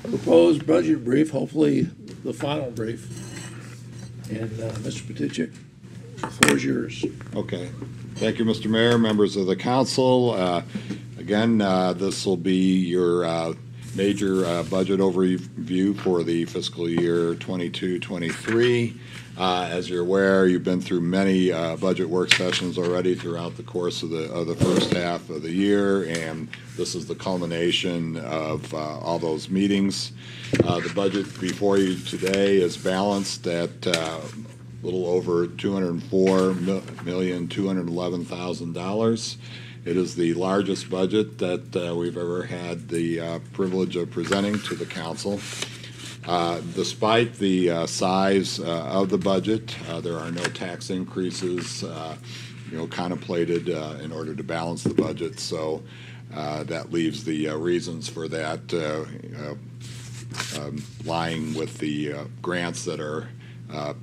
proposed budget brief, hopefully the final brief. And Mr. Petichik, the floor is yours. Okay. Thank you, Mr. Mayor, members of the council. Again, this will be your major budget overview for the fiscal year 22-23. As you're aware, you've been through many budget work sessions already throughout the course of the first half of the year, and this is the culmination of all those meetings. The budget before you today is balanced at a little over $204,211,000. It is the largest budget that we've ever had the privilege of presenting to the council. Despite the size of the budget, there are no tax increases, contemplated in order to balance the budget. So that leaves the reasons for that lying with the grants that are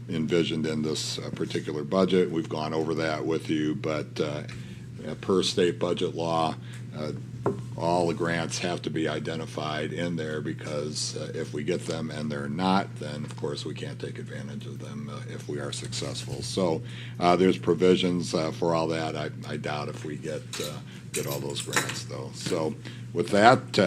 envisioned in this particular budget. We've gone over that with you, but per state budget law, all the grants have to be identified in there, because if we get them and they're not, then of course we can't take advantage of them if we are successful. So there's provisions for all that. I doubt if we get all those grants though. So with that,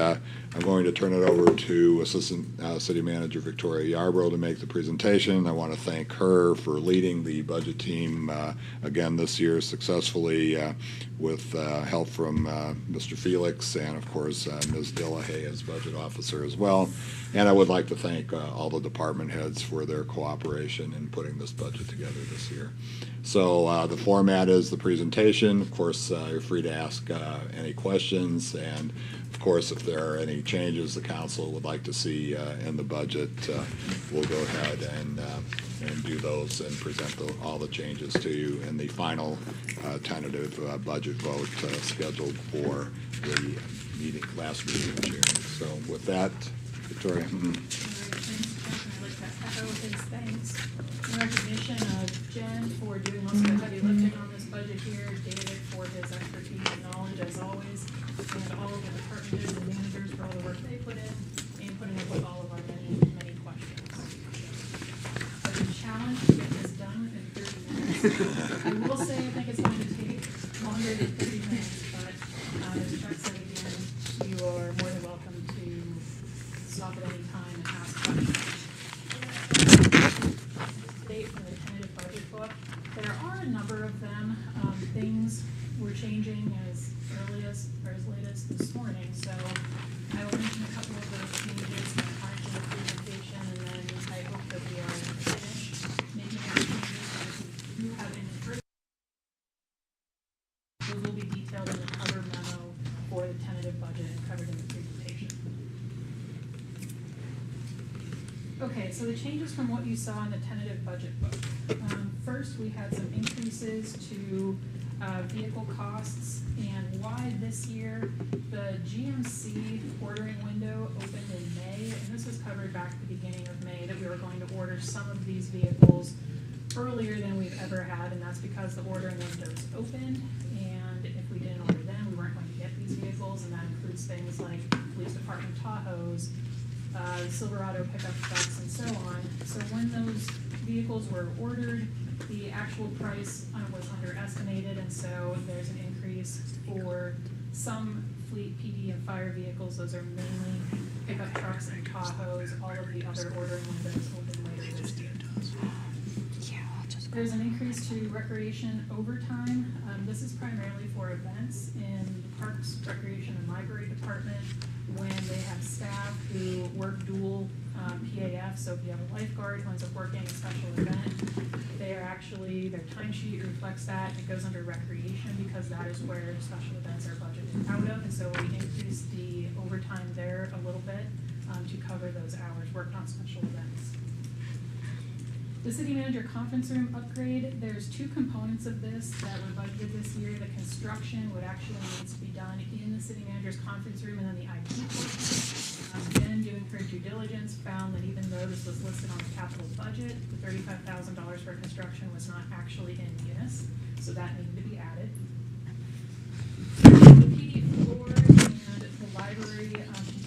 I'm going to turn it over to Assistant City Manager Victoria Yarbrough to make the presentation. I want to thank her for leading the budget team again this year successfully with help from Mr. Felix and of course Ms. Dillahay as budget officer as well. And I would like to thank all the department heads for their cooperation in putting this budget together this year. So the format is the presentation. Of course, you're free to ask any questions, and of course, if there are any changes the council would like to see in the budget, we'll go ahead and do those and present all the changes to you in the final tentative budget vote scheduled for the last meeting of June. So with that, Victoria. Thanks. In recognition of Jen for doing most of the heavy lifting on this budget here, David for his expertise and knowledge as always, and all of the department heads and managers for all the work they put in, and putting up with all of our many, many questions. It's a challenge to get this done in 30 minutes. I will say I think it's going to take longer than 30 minutes, but as Chuck said again, you are more than welcome to stop at any time and ask questions. From the tentative budget book, there are a number of them. Things were changing as early as or as late as this morning, so I will mention a couple of those changes in part of the presentation, and then I hope that we are finished making those changes. If you have any further, those will be detailed in another memo for the tentative budget and covered in the presentation. Okay, so the changes from what you saw in the tentative budget book. First, we had some increases to vehicle costs, and why this year. The GMC ordering window opened in May, and this was covered back at the beginning of May, that we were going to order some of these vehicles earlier than we've ever had, and that's because the ordering window is open, and if we didn't order them, we weren't going to get these vehicles, and that includes things like police department Tahoes, Silverado pickup trucks, and so on. So when those vehicles were ordered, the actual price was underestimated, and so there's an increase for some fleet PD and fire vehicles. Those are mainly pickup trucks and Tahoes. All of the other ordering windows open later this year. There's an increase to recreation overtime. This is primarily for events in the Parks, Recreation, and Library Department when they have staff who work dual PAF. So if you have a lifeguard who ends up working a special event, they are actually, their timesheet reflects that. It goes under recreation because that is where special events are budgeted out of. And so we increased the overtime there a little bit to cover those hours worked on special events. The city manager conference room upgrade, there's two components of this that were budgeted this year. The construction would actually needs to be done in the city manager's conference room, and then the IT portion. Jen, doing her due diligence, found that even though this was listed on the capital budget, the $35,000 for construction was not actually in Munis, so that needed to be added. The PD floor and the library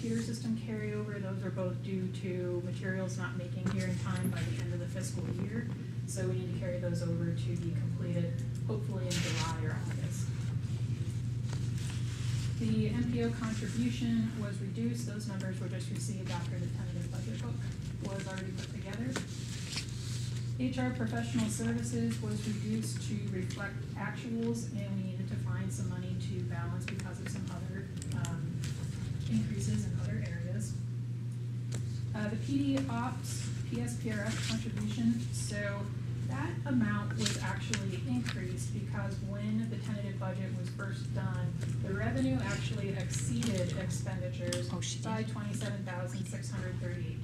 computer system carryover, those are both due to materials not making here in time by the end of the fiscal year. So we need to carry those over to be completed, hopefully in July or August. The MPO contribution was reduced. Those numbers were just received after the tentative budget book was already put together. HR professional services was reduced to reflect actuals, and we needed to find some money to balance because of some other increases in other areas. The PD Ops PSPRF contribution, so that amount was actually increased because when the tentative budget was first done, the revenue actually exceeded expenditures by $27,638.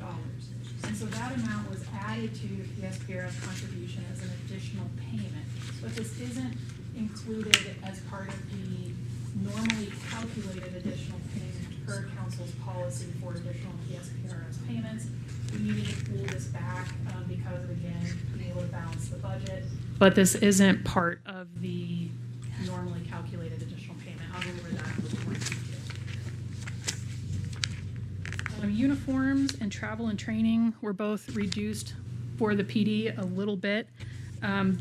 And so that amount was added to the PSPRF contribution as an additional payment. But this isn't included as part of the normally calculated additional payment per council's policy for additional PSPRF payments. We needed to pull this back because of, again, being able to balance the budget. But this isn't part of the normally calculated additional payment. I'll go over that a little more in detail. Uniforms and travel and training were both reduced for the PD a little bit.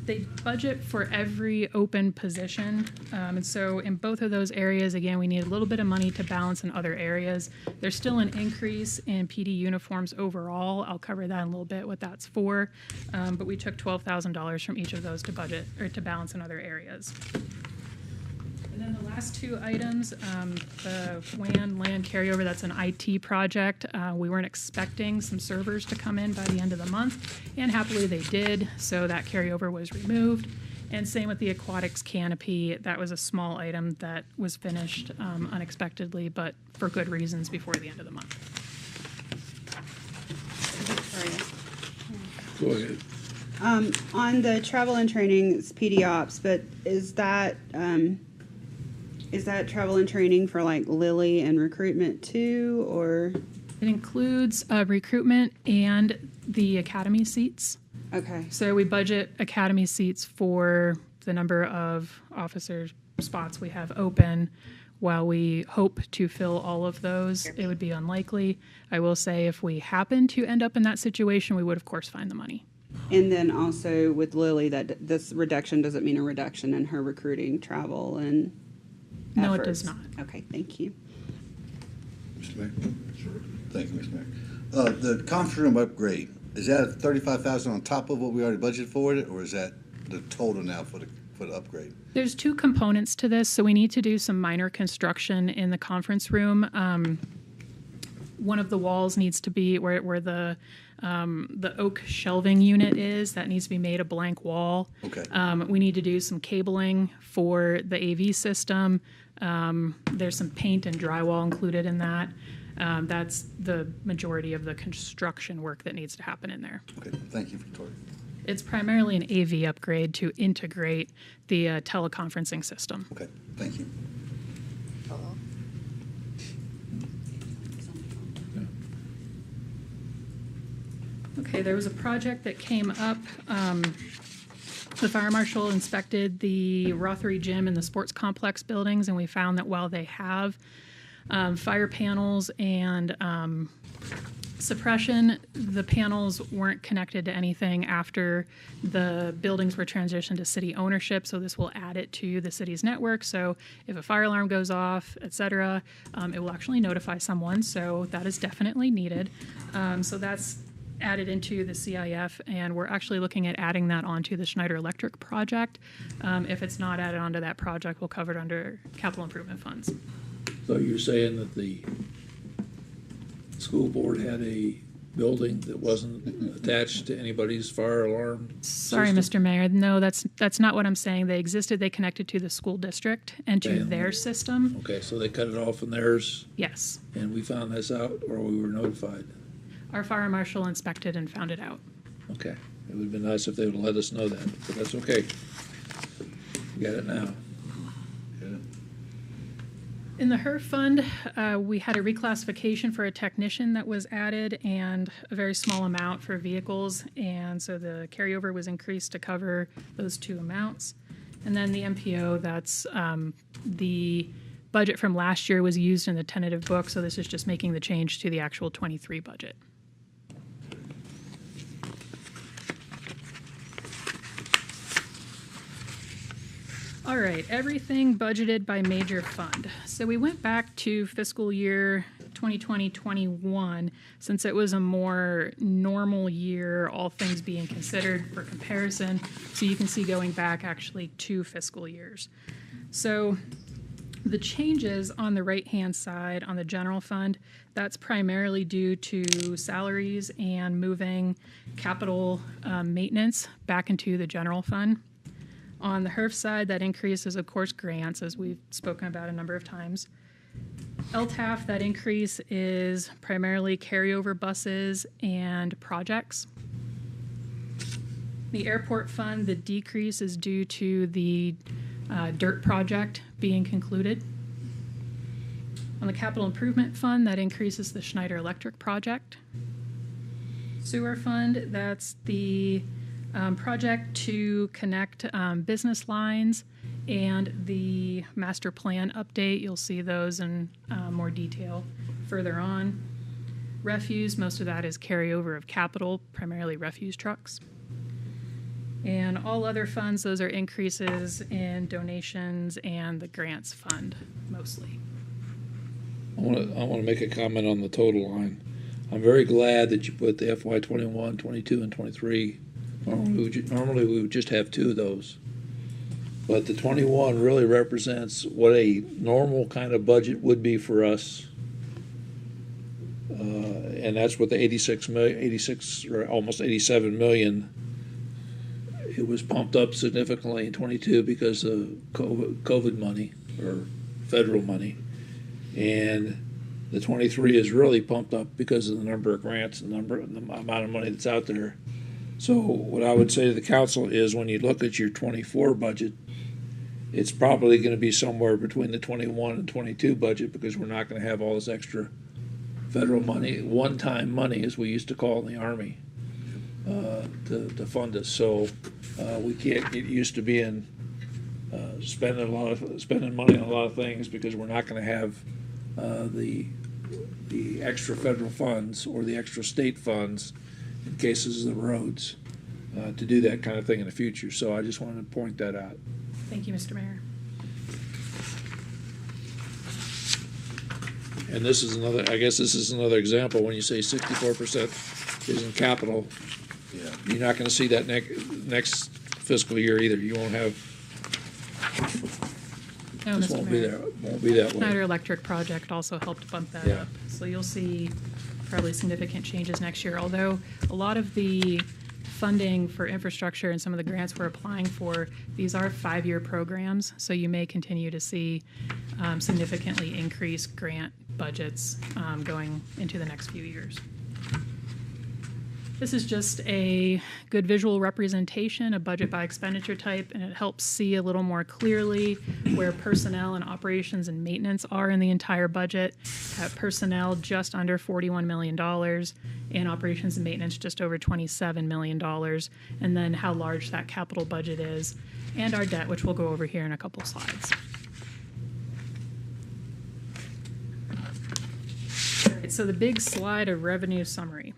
They budget for every open position, and so in both of those areas, again, we need a little bit of money to balance in other areas. There's still an increase in PD uniforms overall. I'll cover that in a little bit, what that's for, but we took $12,000 from each of those to budget or to balance in other areas. And then the last two items, the WAN LAN carryover, that's an IT project. We weren't expecting some servers to come in by the end of the month, and happily they did, so that carryover was removed. And same with the aquatics canopy. That was a small item that was finished unexpectedly, but for good reasons before the end of the month. Go ahead. On the travel and training, it's PD Ops, but is that travel and training for like Lily and recruitment too, or? It includes recruitment and the academy seats. Okay. So we budget academy seats for the number of officer spots we have open. While we hope to fill all of those, it would be unlikely. I will say if we happen to end up in that situation, we would of course find the money. And then also with Lily, that this reduction doesn't mean a reduction in her recruiting, travel, and No, it efforts. does not. Okay, thank you. Mr. Mayor? Sure. Thank you, Mr. Mayor. The conference room upgrade, is that $35,000 on top of what we already budgeted for it, or is that the total now for the upgrade? There's two components to this, so we need to do some minor construction in the conference room. One of the walls needs to be where the oak shelving unit is. That needs to be made a blank wall. Okay. We need to do some cabling for the AV system. There's some paint and drywall included in that. That's the majority of the construction work that needs to happen in there. Okay, thank you, Victoria. It's primarily an AV upgrade to integrate the teleconferencing system. Okay, thank you. Okay, there was a project that came up. The fire marshal inspected the Rothery Gym and the sports complex buildings, and we found that while they have fire panels and suppression, the panels weren't connected to anything after the buildings were transitioned to city ownership, so this will add it to the city's network. So if a fire alarm goes off, etc., it will actually notify someone, so that is definitely needed. So that's added into the CIF, and we're actually looking at adding that onto the Schneider Electric project. If it's not added onto that project, we'll cover it under capital improvement funds. So you're saying that the school board had a building that wasn't attached to anybody's fire alarm Sorry, system? Mr. Mayor. No, that's not what I'm saying. They existed. They connected to the school district and to And- their system. Okay, so they cut it off from theirs, Yes. and we found this out, or we were notified? Our fire marshal inspected and found it out. Okay, it would've been nice if they would've let us know that, but that's okay. We got it now. Yeah. In the HERF fund, we had a reclassification for a technician that was added and a very small amount for vehicles. And so the carryover was increased to cover those two amounts. And then the MPO, that's the budget from last year was used in the tentative book, so this is just making the change to the actual 23 budget. All right, everything budgeted by major fund. So we went back to fiscal year 2020-21, since it was a more normal year, all things being considered for comparison. So you can see going back actually 2 fiscal years. So the changes on the right-hand side on the general fund, that's primarily due to salaries and moving capital maintenance back into the general fund. On the HERF side, that increase is, of course, grants, as we've spoken about a number of times. LTAF, that increase is primarily carryover buses and projects. The airport fund, the decrease is due to the DIRT project being concluded. On the capital improvement fund, that increases the Schneider electric project. Sewer fund, that's the project to connect business lines and the master plan update. You'll see those in more detail further on. Refuse, most of that is carryover of capital, primarily refuse trucks. And all other funds, those are increases in donations and the grants fund, mostly. I want to make a comment on the total line. I'm very glad that you put the FY 21, 22, and 23. Normally we would just have 2 of those. But the 21 really represents what a normal kind of budget would be for us. And that's what the 86 or almost 87 million. It was pumped up significantly in 22 because of COVID money or federal money. And the 23 is really pumped up because of the number of grants and the amount of money that's out there. So what I would say to the council is when you look at your 24 budget, it's probably going to be somewhere between the 21 and 22 budget because we're not going to have all this extra federal money, one-time money, as we used to call in the Army, to fund us. So we can't get used to being spending money on a lot of things because we're not going to have the extra federal funds or the extra state funds in cases of the roads to do that kind of thing in the future. So I just wanted to point that out. Thank you, Mr. Mayor. And this is another, I guess this is another example when you say 64% is in capital. Yeah. You're not going to see that next fiscal year either. You won't have, No, this Mr. won't be Mayor. there, won't be that way. Schneider electric project also helped bump that Yeah. up. So you'll see probably significant changes next year, although a lot of the funding for infrastructure and some of the grants we're applying for, these are 5-year programs, so you may continue to see significantly increased grant budgets going into the next few years. This is just a good visual representation, a budget by expenditure type, and it helps see a little more clearly where personnel and operations and maintenance are in the entire budget. At personnel, just under $41 million, and operations and maintenance, just over $27 million, and then how large that capital budget is, and our debt, which we'll go over here in a couple slides. All right, so the big slide of revenue summary.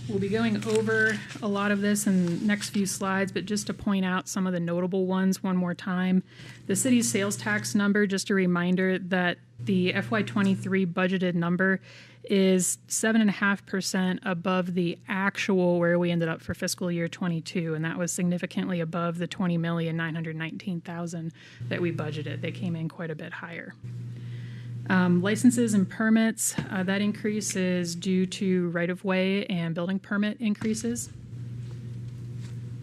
We'll be going over a lot of this in the next few slides, but just to point out some of the notable ones one more time. The city's sales tax number, just a reminder that the FY23 budgeted number is 7.5% above the actual where we ended up for fiscal year 22, and that was significantly above the $20,919,000 that we budgeted. They came in quite a bit higher. Licenses and permits, that increase is due to right-of-way and building permit increases.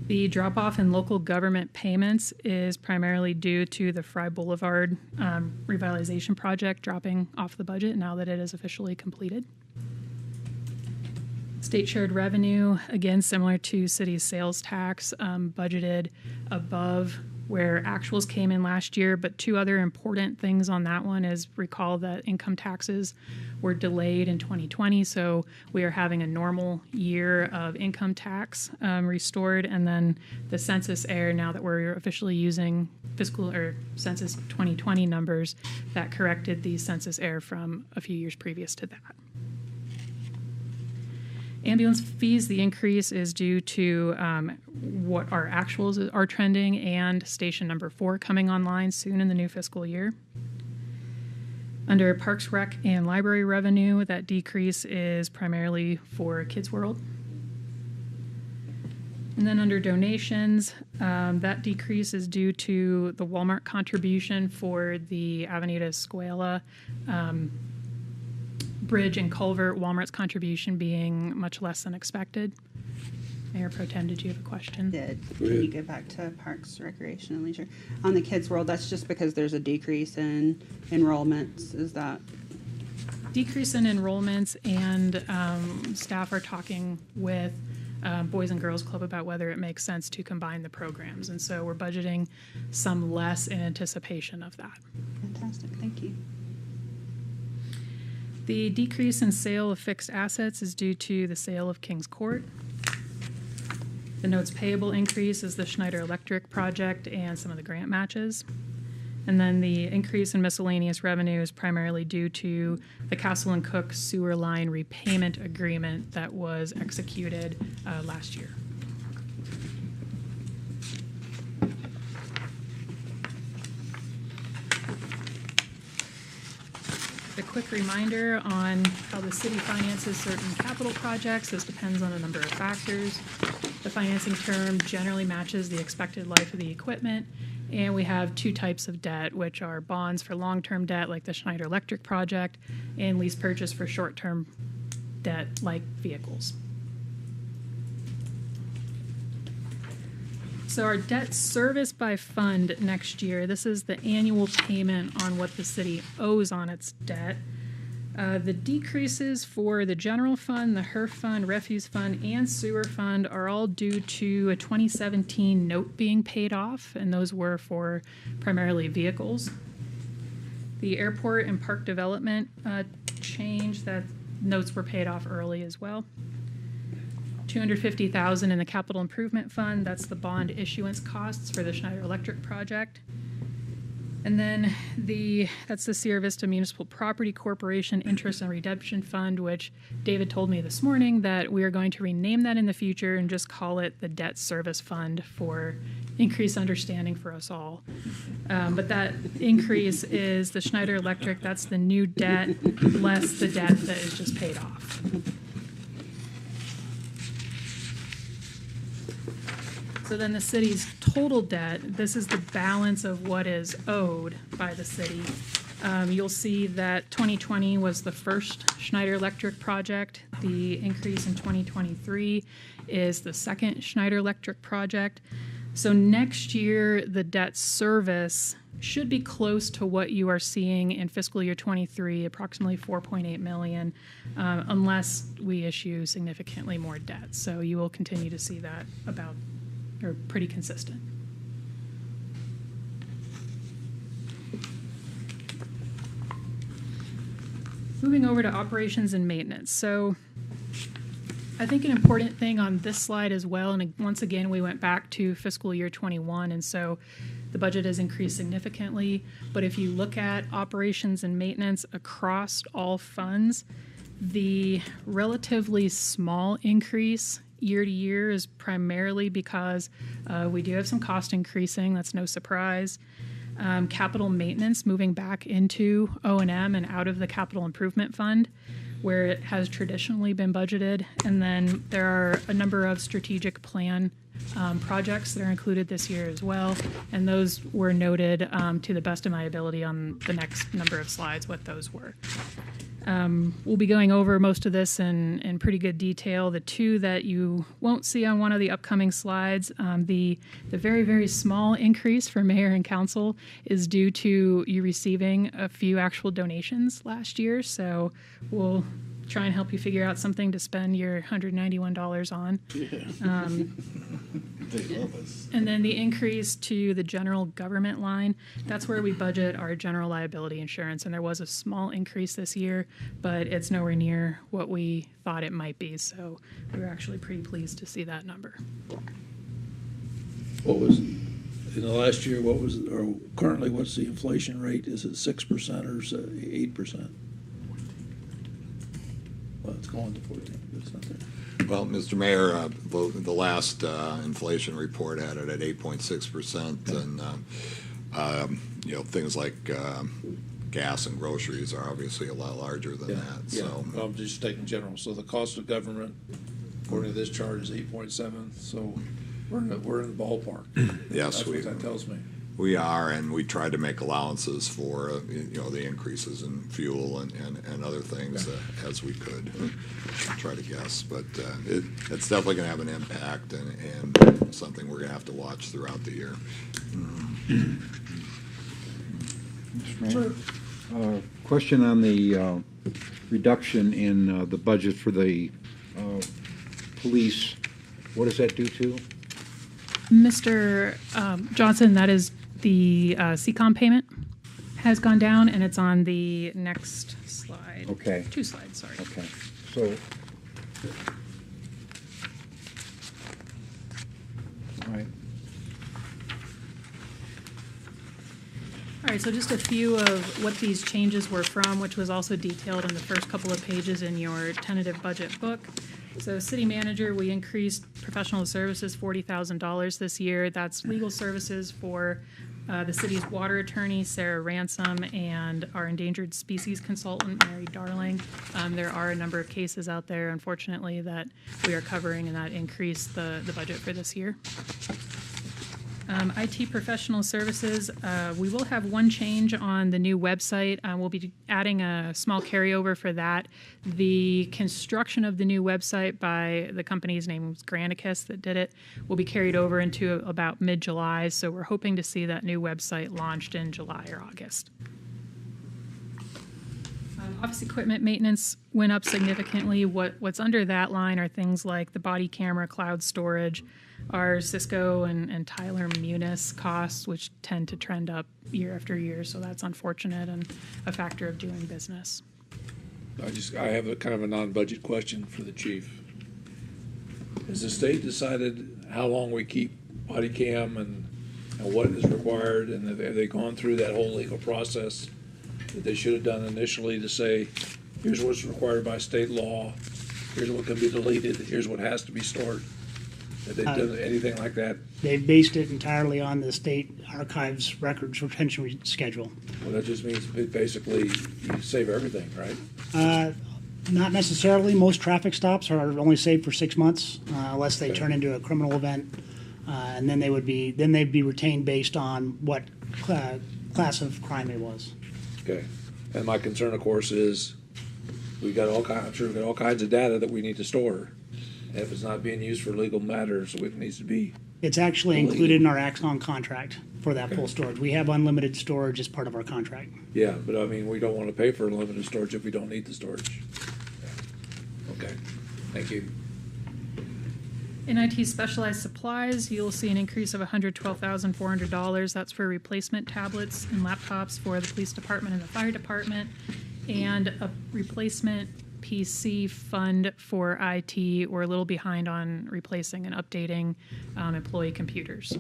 The drop-off in local government payments is primarily due to the Fry Boulevard revitalization project dropping off the budget now that it is officially completed. State shared revenue, again, similar to city sales tax, budgeted above where actuals came in last year, but two other important things on that one is recall that income taxes were delayed in 2020, so we are having a normal year of income tax restored, and then the census error, now that we're officially using fiscal or census 2020 numbers, that corrected the census error from a few years previous to that. Ambulance fees, the increase is due to what our actuals are trending and station number 4 coming online soon in the new fiscal year. Under Parks, Rec, and Library revenue, that decrease is primarily for Kids World. And then under donations, that decrease is due to the Walmart contribution for the Avenida Escuela bridge and culvert, Walmart's contribution being much less than expected. Mayor Pro Tem, did you have a question? Did. Can you go back to Parks, Recreation, and Leisure? On the Kids World, that's just because there's a decrease in enrollments, is that? Decrease in enrollments, and staff are talking with Boys and Girls Club about whether it makes sense to combine the programs. And so we're budgeting some less in anticipation of that. Fantastic, thank you. The decrease in sale of fixed assets is due to the sale of Kings Court. The notes payable increase is the Schneider Electric project and some of the grant matches. And then the increase in miscellaneous revenue is primarily due to the Castle and Cook sewer line repayment agreement that was executed last year. A quick reminder on how the city finances certain capital projects. This depends on a number of factors. The financing term generally matches the expected life of the equipment, and we have two types of debt, which are bonds for long-term debt, like the Schneider Electric project, and lease purchase for short-term debt, like vehicles. So our debt service by fund next year, this is the annual payment on what the city owes on its debt. The decreases for the general fund, the HERF fund, refuse fund, and sewer fund are all due to a 2017 note being paid off, and those were for primarily vehicles. The airport and park development change, that notes were paid off early as well. $250,000 in the capital improvement fund, that's the bond issuance costs for the Schneider Electric project. And then that's the Sierra Vista Municipal Property Corporation Interest and Redemption Fund, which David told me this morning that we are going to rename that in the future and just call it the Debt Service Fund for increased understanding for us all. But that increase is the Schneider Electric, that's the new debt, less the debt that is just paid off. So then the city's total debt, this is the balance of what is owed by the city. You'll see that 2020 was the first Schneider Electric project. The increase in 2023 is the second Schneider Electric project. So next year, the debt service should be close to what you are seeing in fiscal year 23, approximately $4.8 million, unless we issue significantly more debt. So you will continue to see that about, or pretty consistent. Moving over to operations and maintenance. So I think an important thing on this slide as well, and once again, we went back to fiscal year 21, and so the budget has increased significantly. But if you look at operations and maintenance across all funds, the relatively small increase year to year is primarily because we do have some cost increasing. That's no surprise. Capital maintenance moving back into O&M and out of the capital improvement fund, where it has traditionally been budgeted. And then there are a number of strategic plan projects that are included this year as well. And those were noted to the best of my ability on the next number of slides, what those were. We'll be going over most of this in pretty good detail. The two that you won't see on one of the upcoming slides, the very, very small increase for mayor and council is due to you receiving a few actual donations last year. So we'll try and help you figure out something to spend your $191 on. They love us. And then the increase to the general government line, that's where we budget our general liability insurance. And there was a small increase this year, but it's nowhere near what we thought it might be. So we were actually pretty pleased to see that number. What was, in the last year, what was, or currently, what's the inflation rate? Is it 6% or 8%? Well, it's going to 14, but it's not there. Well, Mr. Mayor, the last inflation report had it at 8.6%, and things like gas and groceries are obviously a lot larger than that. Yeah, So well, I'm just taking general. So the cost of government, according to this chart, is 8.7. So we're in the ballpark. yes, That's what that tells me. we are, and we tried to make allowances for the increases in fuel and other things as we could try to guess, but it's definitely going to have an impact and something we're going to have to watch throughout the year. Mr. Mayor, question on the reduction in the budget for the police. What does that do to? Mr. Johnson, that is the CCOM payment has gone down, and it's on the next slide. Okay. 2 slides, sorry. Okay, so. All right. All right, so just a few of what these changes were from, which was also detailed in the first couple of pages in your tentative budget book. So city manager, we increased professional services $40,000 this year. That's legal services for the city's water attorney, Sarah Ransom, and our endangered species consultant, Mary Darling. There are a number of cases out there, unfortunately, that we are covering, and that increased the budget for this year. IT professional services, we will have one change on the new website. We'll be adding a small carryover for that. The construction of the new website by the company's name was Granicus that did it will be carried over into about mid-July, so we're hoping to see that new website launched in July or August. Office equipment maintenance went up significantly. What's under that line are things like the body camera, cloud storage, our Cisco and Tyler Munis costs, which tend to trend up year after year, so that's unfortunate and a factor of doing business. I have a kind of a non-budget question for the chief. Has the state decided how long we keep body cam and what is required, and have they gone through that whole legal process that they should have done initially to say, here's what's required by state law, here's what can be deleted, here's what has to be stored? Have they done anything like that? They've based it entirely on the state archives records retention schedule. Well, that just means basically you save everything, right? Not necessarily. Most traffic stops are only saved for 6 months, unless they turn into a criminal event, and then they'd be retained based on what class of crime it was. Okay. And my concern, of course, is I'm sure we've got all kinds of data that we need to store. And if it's not being used for legal matters, it needs to be. It's actually included in our Axon contract for that full storage. We have unlimited storage as part of our contract. Yeah, but I mean, we don't want to pay for unlimited storage if we don't need the storage. Okay, thank you. In IT specialized supplies, you'll see an increase of $112,400. That's for replacement tablets and laptops for the police department and the fire department, and a replacement PC fund for IT. We're a little behind on replacing and updating employee computers.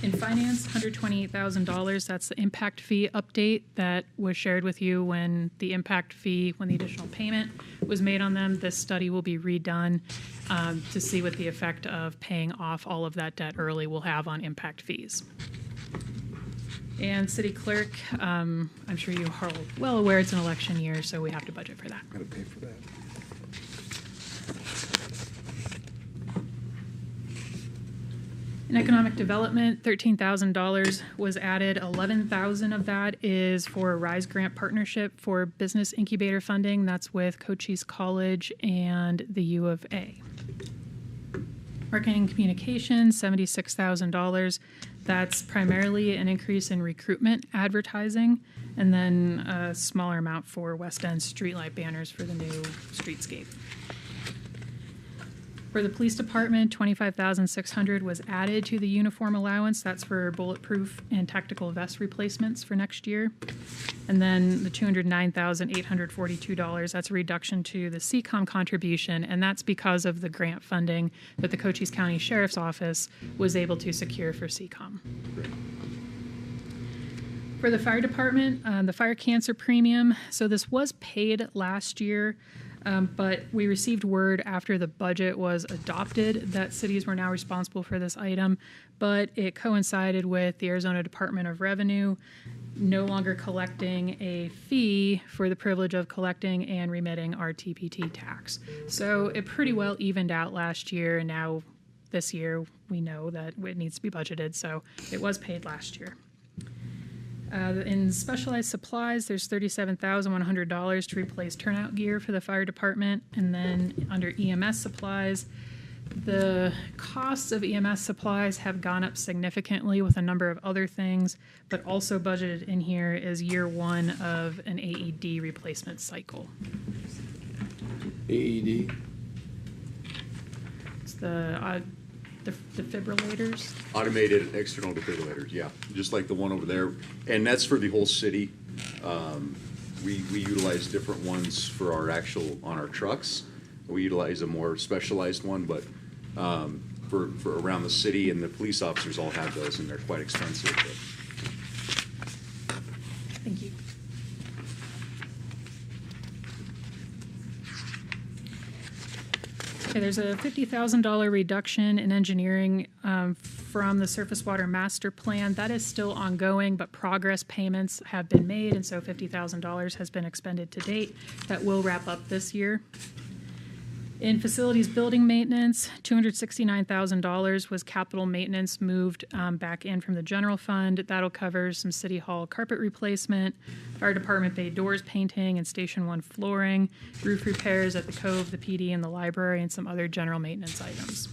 In finance, $128,000. That's the impact fee update that was shared with you when the additional payment was made on them. This study will be redone to see what the effect of paying off all of that debt early will have on impact fees. And city clerk, I'm sure you are well aware it's an election year, so we have to budget for that. Got to pay for that. In economic development, $13,000 was added. $11,000 of that is for a RISE grant partnership for business incubator funding. That's with Cochise College and the U of A. Marketing and communications, $76,000. That's primarily an increase in recruitment advertising, and then a smaller amount for West End streetlight banners for the new streetscape. For the police department, 25,600 was added to the uniform allowance. That's for bulletproof and tactical vest replacements for next year. And then the $209,842, that's a reduction to the CCOM contribution, and that's because of the grant funding that the Cochise County Sheriff's Office was able to secure for CCOM. For the fire department, the fire cancer premium, so this was paid last year, but we received word after the budget was adopted that cities were now responsible for this item, but it coincided with the Arizona Department of Revenue no longer collecting a fee for the privilege of collecting and remitting our TPT tax. So it pretty well evened out last year, and now this year we know that it needs to be budgeted, so it was paid last year. In specialized supplies, there's $37,100 to replace turnout gear for the fire department. And then under EMS supplies, the costs of EMS supplies have gone up significantly with a number of other things, but also budgeted in here is year one of an AED replacement cycle. AED. It's the defibrillators. Automated external defibrillators, yeah, just like the one over there, and that's for the whole city. We utilize different ones for our on our trucks. We utilize a more specialized one, but for around the city, and the police officers all have those, and they're quite expensive. But. Thank you. Okay, there's a $50,000 reduction in engineering from the Surface Water Master Plan. That is still ongoing, but progress payments have been made, and so $50,000 has been expended to date. That will wrap up this year. In facilities building maintenance, $269,000 was capital maintenance moved back in from the general fund. That'll cover some city hall carpet replacement, fire department bay doors painting and station 1 flooring, roof repairs at the Cove, the PD, and the library, and some other general maintenance items.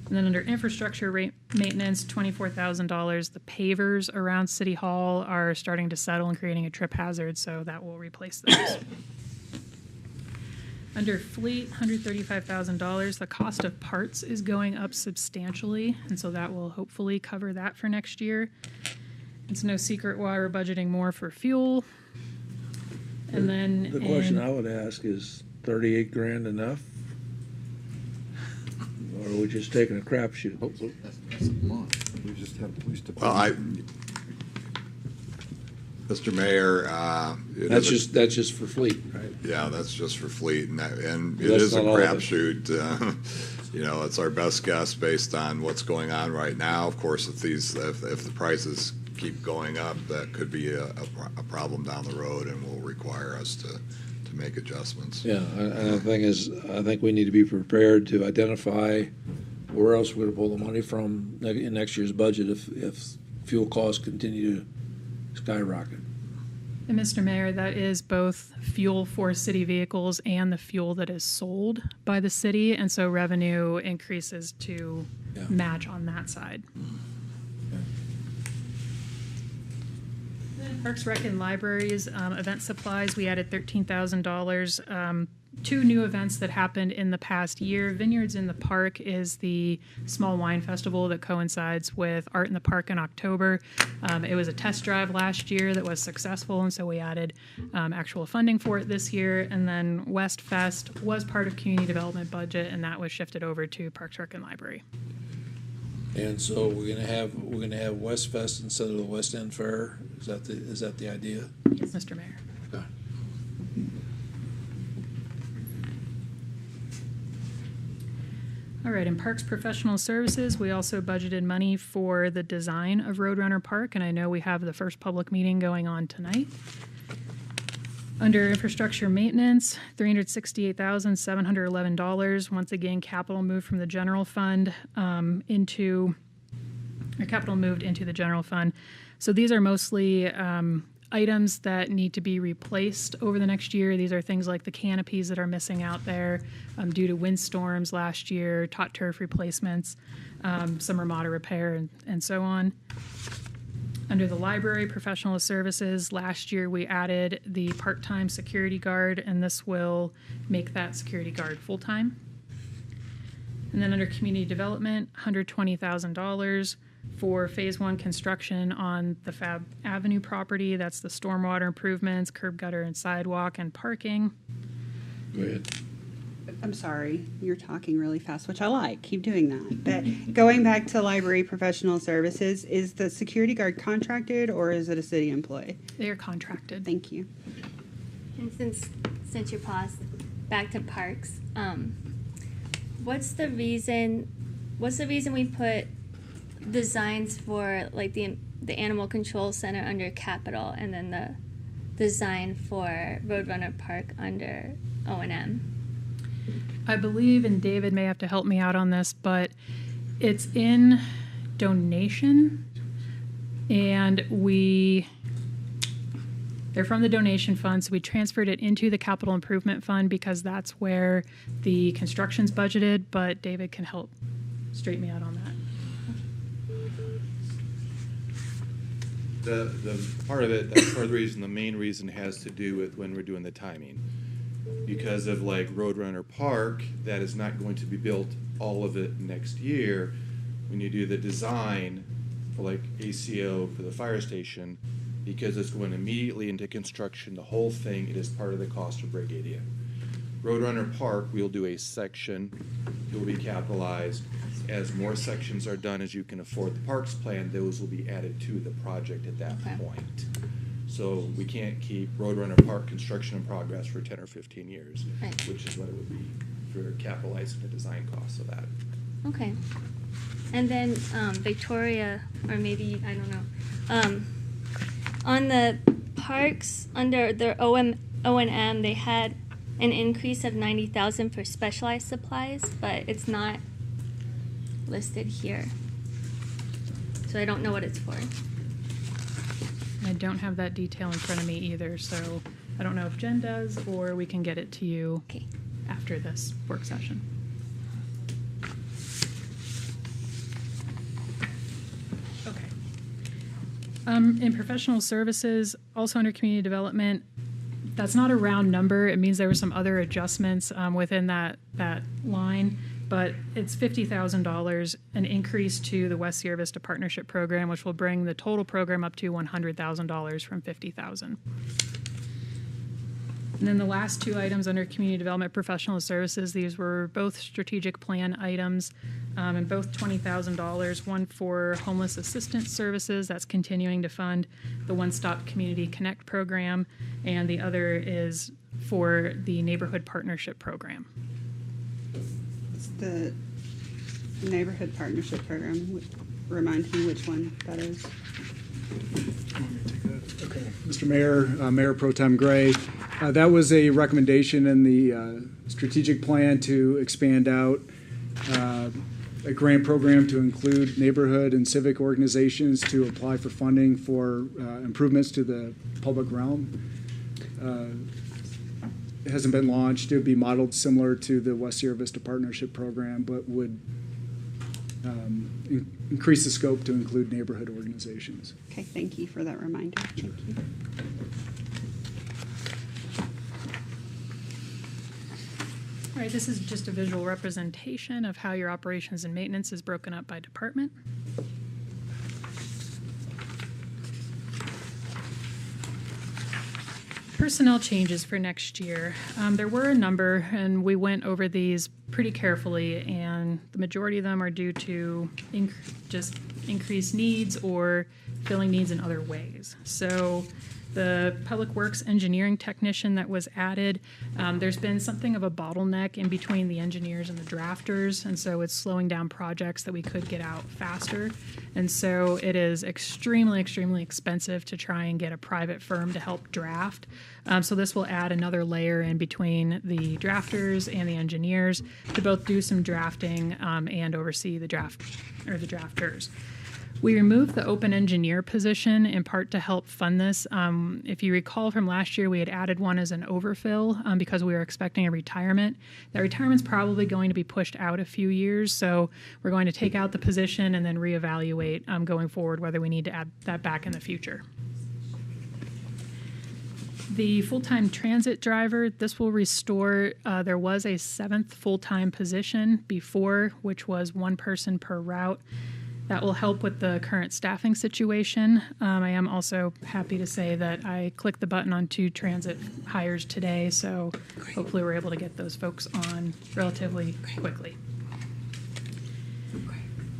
And then under infrastructure maintenance, $24,000. The pavers around City Hall are starting to settle and creating a trip hazard, so that will replace those. Under fleet, $135,000. The cost of parts is going up substantially, and so that will hopefully cover that for next year. It's no secret why we're budgeting more for fuel. And then The question I would ask is, 38 grand enough? Or are we just taking a crapshoot? That's a month. We just had a police Well, department. Mr. Mayor, it That's is a- just for fleet, right? yeah, that's just for fleet, and it That's is a not all of it. crapshoot. It's our best guess based on what's going on right now. Of course, if the prices keep going up, that could be a problem down the road, and will require us to make adjustments. Yeah, and the thing is, I think we need to be prepared to identify where else we're going to pull the money from in next year's budget if fuel costs continue to skyrocket. And Mr. Mayor, that is both fuel for city vehicles and the fuel that is sold by the city, and so revenue increases to match on that side. Then Parks, Rec, and Libraries, event supplies, we added $13,000. 2 new events that happened in the past year. Vineyards in the Park is the small wine festival that coincides with Art in the Park in October. It was a test drive last year that was successful, and so we added actual funding for it this year. And then West Fest was part of community development budget, and that was shifted over to Parks, Rec, and Library. And so we're gonna have West Fest instead of the West End Fair. Is that the idea? Yes, Mr. Mayor. Okay. All right, in Parks Professional Services, we also budgeted money for the design of Roadrunner Park, and I know we have the first public meeting going on tonight. Under infrastructure maintenance, $368,711. Once again, capital moved from the general fund capital moved into the general fund. So these are mostly items that need to be replaced over the next year. These are things like the canopies that are missing out there due to windstorms last year, tot turf replacements, some Ramada repair, and so on. Under the library professional services, last year we added the part-time security guard, and this will make that security guard full-time. And then under community development, $120,000 for phase 1 construction on the Fab Avenue property. That's the stormwater improvements, curb gutter and sidewalk and parking. Go ahead. I'm sorry, you're talking really fast, which I like. Keep doing that. But going back to library professional services, is the security guard contracted or is it a city employee? They are contracted. Thank you. And since you paused, back to parks, what's the reason we put designs for like the animal control center under capital and then the design for Roadrunner Park under O&M? I believe, and David may have to help me out on this, but it's in donation, and they're from the donation fund, so we transferred it into the capital improvement fund because that's where the construction's budgeted, but David can help straighten me out on that. The part of it, that's part of the reason, the main reason has to do with when we're doing the timing. Because of like Roadrunner Park, that is not going to be built all of it next year. When you do the design for like ACO for the fire station, because it's going immediately into construction, the whole thing, it is part of the cost of Brigadia. Roadrunner Park, we'll do a section, it will be capitalized. As more sections are done, as you can afford the parks plan, those will be added to the project at that point. So we can't keep Roadrunner Park construction in progress for 10 or 15 years, Right. which is what it would be for capitalizing the design costs of that. Okay. And then Victoria, or maybe, I don't know, on the parks, under their O&M, they had an increase of $90,000 for specialized supplies, but it's not listed here. So I don't know what it's for. I don't have that detail in front of me either, so I don't know if Jen does, or we can get it to you Okay. after this work session. Okay. In professional services, also under community development, that's not a round number. It means there were some other adjustments within that line, but it's $50,000, an increase to the West Sierra Vista Partnership Program, which will bring the total program up to $100,000 from $50,000. And then the last two items under community development professional services, these were both strategic plan items, and both $20,000, one for homeless assistance services, that's continuing to fund the One Stop Community Connect program, and the other is for the Neighborhood Partnership Program. It's the neighborhood partnership program. Remind me which one that is. Okay, Mr. Mayor, Mayor Pro Tem Gray, that was a recommendation in the strategic plan to expand out a grant program to include neighborhood and civic organizations to apply for funding for improvements to the public realm. It hasn't been launched. It would be modeled similar to the West Sierra Vista Partnership Program, but would increase the scope to include neighborhood organizations. Okay, thank you for that reminder. Thank you. All right, this is just a visual representation of how your operations and maintenance is broken up by department. Personnel changes for next year. There were a number, and we went over these pretty carefully, and the majority of them are due to just increased needs or filling needs in other ways. So the Public Works engineering technician that was added, there's been something of a bottleneck in between the engineers and the drafters, and so it's slowing down projects that we could get out faster. And so it is extremely, extremely expensive to try and get a private firm to help draft. So this will add another layer in between the drafters and the engineers to both do some drafting and oversee the drafters. We removed the open engineer position in part to help fund this. If you recall from last year, we had added one as an overfill because we were expecting a retirement. That retirement's probably going to be pushed out a few years, so we're going to take out the position and then reevaluate going forward whether we need to add that back in the future. The full-time transit driver, this will restore, there was a 7th full-time position before, which was 1 person per route. That will help with the current staffing situation. I am also happy to say that I clicked the button on 2 transit hires today, so hopefully we're able to get those folks on relatively quickly.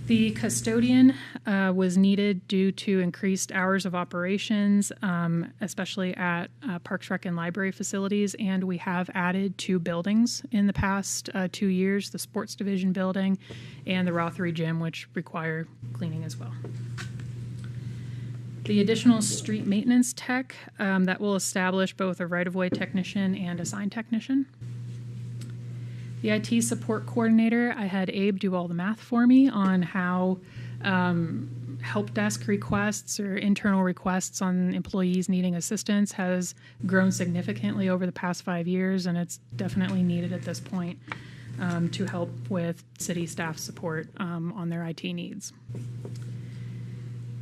The custodian was needed due to increased hours of operations, especially at Parks, Rec, and Library facilities, and we have added 2 buildings in the past 2 years, the Sports Division building and the Rothery Gym, which require cleaning as well. The additional street maintenance tech that will establish both a right-of-way technician and a sign technician. The IT support coordinator, I had Abe do all the math for me on how help desk requests or internal requests on employees needing assistance has grown significantly over the past 5 years, and it's definitely needed at this point to help with city staff support on their IT needs.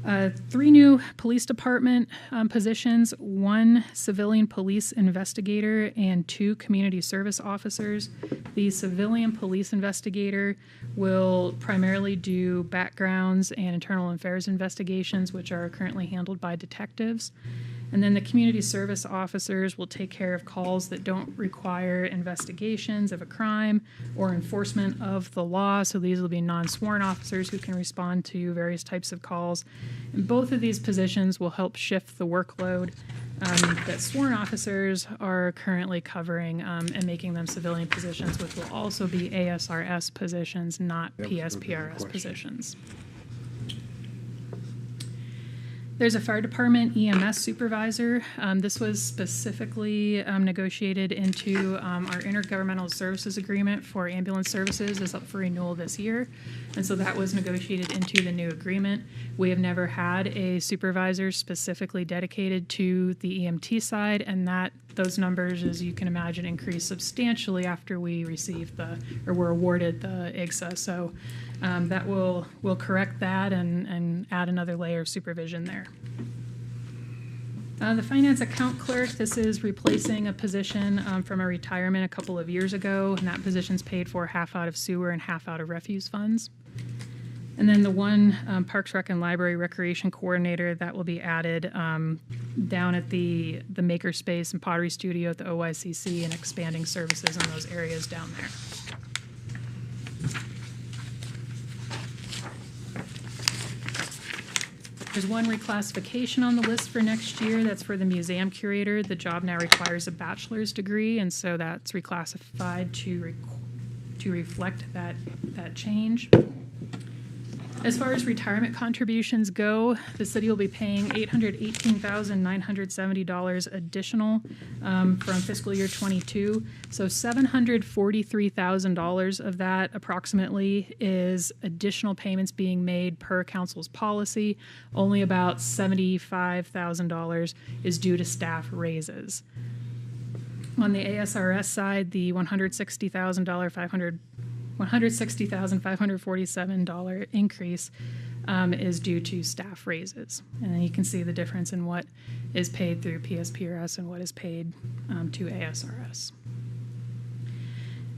3 new police department positions, 1 civilian police investigator and 2 community service officers. The civilian police investigator will primarily do backgrounds and internal affairs investigations, which are currently handled by detectives. And then the community service officers will take care of calls that don't require investigations of a crime or enforcement of the law. So these will be non-sworn officers who can respond to various types of calls. And both of these positions will help shift the workload that sworn officers are currently covering and making them civilian positions, which will also be ASRS positions, not PSPRS positions. There's a fire department EMS supervisor. This was specifically negotiated into our intergovernmental services agreement for ambulance services is up for renewal this year. And so that was negotiated into the new agreement. We have never had a supervisor specifically dedicated to the EMT side, and those numbers, as you can imagine, increased substantially after we received were awarded the IGSA. So that will correct that and add another layer of supervision there. The finance account clerk, this is replacing a position from a retirement a couple of years ago, and that position's paid for half out of sewer and half out of refuse funds. And then the 1 Parks, Rec, and Library Recreation Coordinator that will be added down at the Makerspace and Pottery Studio at the OYCC and expanding services in those areas down there. There's 1 reclassification on the list for next year. That's for the museum curator. The job now requires a bachelor's degree, and so that's reclassified to reflect that change. As far as retirement contributions go, the city will be paying $818,970 additional from fiscal year 22. So $743,000 of that approximately is additional payments being made per council's policy. Only about $75,000 is due to staff raises. On the ASRS side, the $160,547 increase is due to staff raises. And then you can see the difference in what is paid through PSPRS and what is paid to ASRS.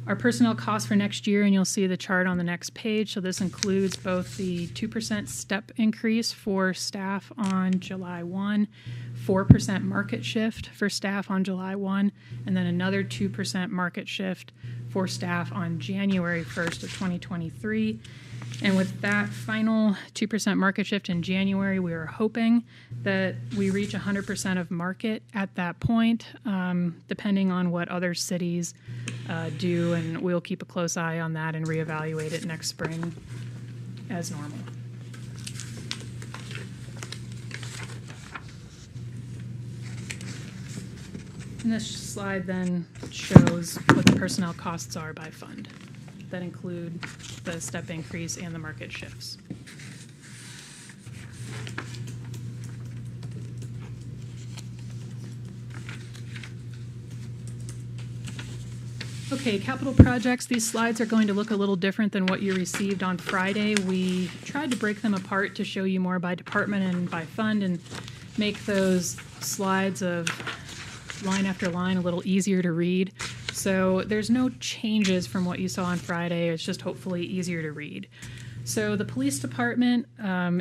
Our personnel costs for next year, and you'll see the chart on the next page. So this includes both the 2% step increase for staff on July 1, 4% market shift for staff on July 1, and then another 2% market shift for staff on January 1st of 2023. And with that final 2% market shift in January, we are hoping that we reach 100% of market at that point, depending on what other cities do, and we'll keep a close eye on that and reevaluate it next spring as normal. And this slide then shows what the personnel costs are by fund that include the step increase and the market shifts. Okay, capital projects. These slides are going to look a little different than what you received on Friday. We tried to break them apart to show you more by department and by fund and make those slides of line after line, a little easier to read. So there's no changes from what you saw on Friday. It's just hopefully easier to read. So the police department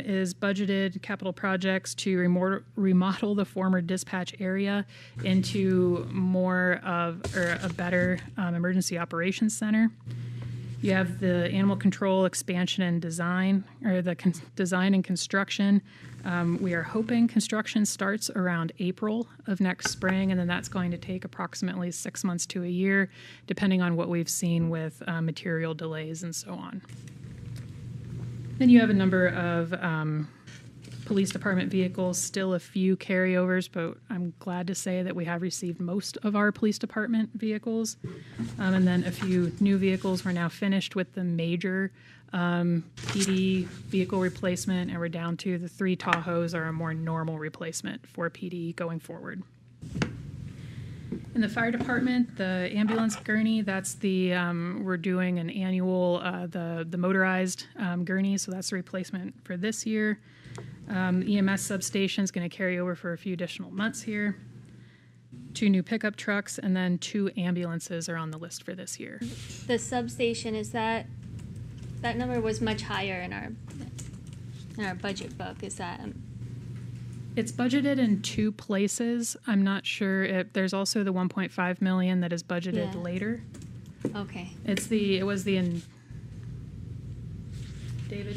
is budgeted capital projects to remodel the former dispatch area into more of or a better emergency operations center. You have the animal control expansion and design, or the design and construction. We are hoping construction starts around April of next spring, and then that's going to take approximately 6 months to a year, depending on what we've seen with material delays and so on. Then you have a number of police department vehicles, still a few carryovers, but I'm glad to say that we have received most of our police department vehicles. And then a few new vehicles. We're now finished with the major PD vehicle replacement, and we're down to the 3 Tahoes are a more normal replacement for PD going forward. In the fire department, the ambulance gurney, that's the, we're doing an annual, the motorized gurney, so that's the replacement for this year. EMS substation is going to carry over for a few additional months here. 2 new pickup trucks, and then 2 ambulances are on the list for this year. The substation, is that number was much higher in our budget book. Is that It's budgeted in 2 places. I'm not sure if there's also the 1.5 million that is budgeted Yeah. later. okay? It was the David.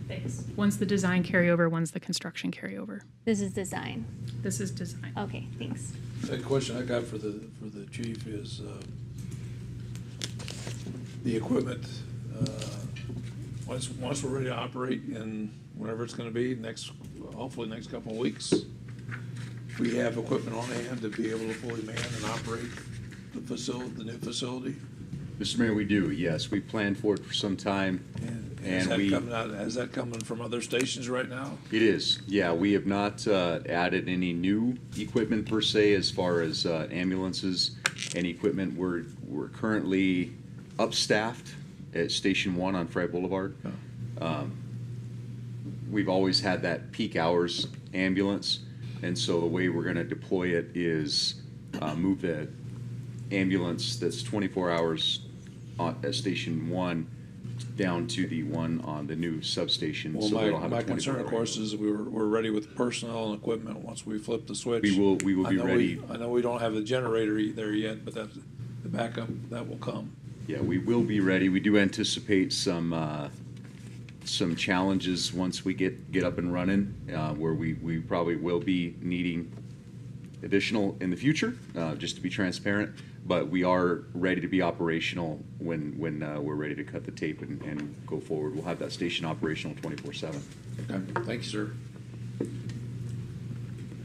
Thanks. One's the design carryover, one's the construction carryover. This is design. This is design. Okay, thanks. The question I got for the chief is the equipment. Once we're ready to operate, and whenever it's going to be hopefully next couple of weeks, we have equipment on hand to be able to fully man and operate the new facility. Mr. Mayor, we do, yes. We planned for it for some time. Is that coming from other stations right now? It is, yeah. We have not added any new equipment per se as far as ambulances and equipment. We're currently upstaffed at Station 1 on Fry Boulevard. We've always had that peak hours ambulance, and so the way we're going to deploy it is move the ambulance that's 24 hours at Station 1 down to the one on the new substation. Well, so they don't have my a 24-hour concern, of course, is we're ready with personnel and equipment once we flip the switch. We will be ready. I know we don't have the generator there yet, but that's the backup that will come. Yeah, we will be ready. We do anticipate some challenges once we get up and running, where we probably will be needing additional in the future, just to be transparent. But we are ready to be operational when we're ready to cut the tape and go forward. We'll have that station operational 24/7. Okay, thank you, sir.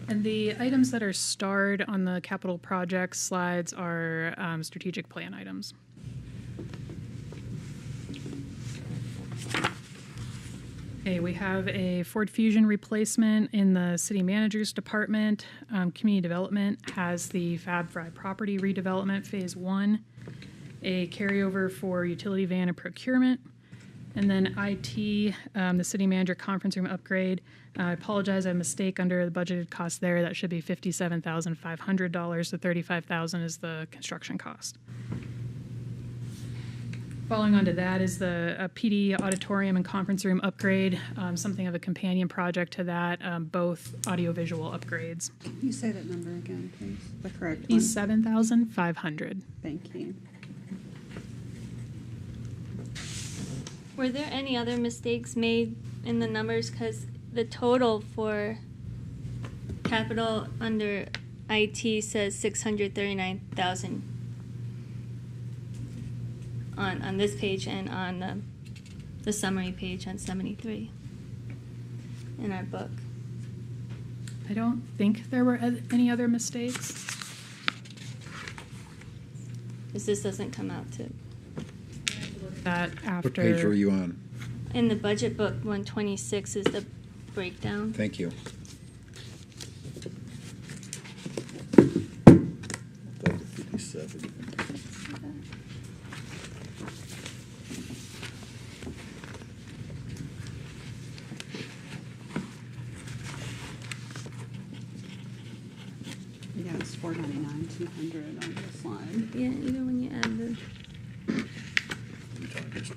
And the items that are starred on the capital projects slides are strategic plan items. Okay, we have a Ford Fusion replacement in the city manager's department. Community development has the Fab Fry property redevelopment phase 1, a carryover for utility van and procurement, and then IT, the city manager conference room upgrade. I apologize, I have a mistake under the budgeted cost there. That should be $57,500. The $35,000 is the construction cost. Following on to that is the PD auditorium and conference room upgrade, something of a companion project to that, both audiovisual upgrades. Can you say that number again, please? The correct one. $7,500. Thank you. Were there any other mistakes made in the numbers? Because the total for capital under IT says 639,000 on this page and on the summary page on 73 in our book. I don't think there were any other mistakes. Because this doesn't come out to. That after. What page are you on? In the budget book, 126 is the breakdown. Thank you. Yeah, it's 499, 200 on the slide. Yeah, even when you add the, It's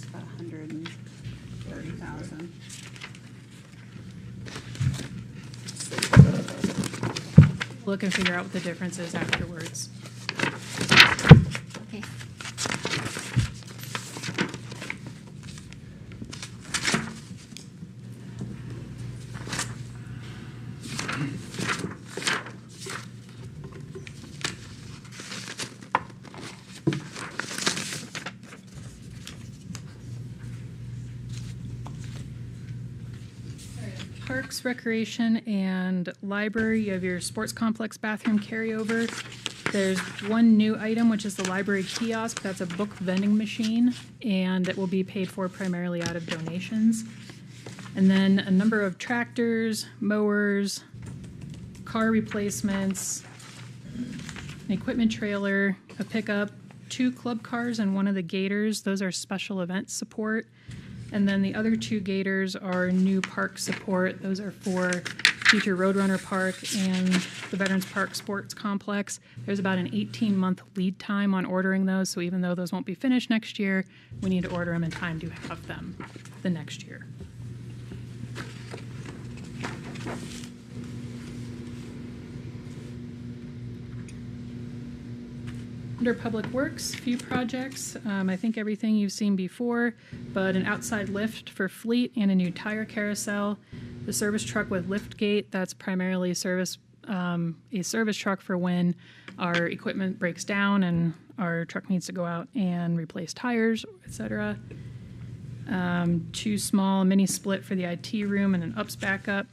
about 130,000. Look and figure out what the difference is afterwards. okay. Parks, Recreation, and Library, you have your sports complex bathroom carryover. There's one new item, which is the library kiosk. That's a book vending machine, and it will be paid for primarily out of donations. And then a number of tractors, mowers, car replacements, an equipment trailer, a pickup, 2 club cars, and one of the gators. Those are special event support. And then the other 2 gators are new park support. Those are for future Roadrunner Park and the Veterans Park Sports Complex. There's about an 18-month lead time on ordering those, so even though those won't be finished next year, we need to order them in time to have them the next year. Under Public Works, few projects. I think everything you've seen before, but an outside lift for fleet and a new tire carousel. The service truck with lift gate, that's primarily a service truck for when our equipment breaks down and our truck needs to go out and replace tires, etc. 2 small mini split for the IT room and an UPS backup.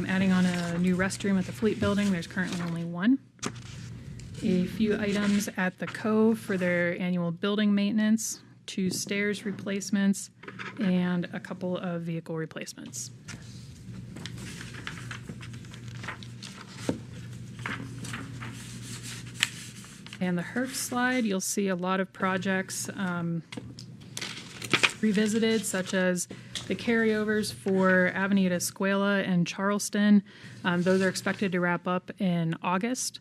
Adding on a new restroom at the fleet building. There's currently only 1. A few items at the Cove for their annual building maintenance, 2 stairs replacements, and a couple of vehicle replacements. And the HERF slide, you'll see a lot of projects revisited, such as the carryovers for Avenida Escuela and Charleston. Those are expected to wrap up in August.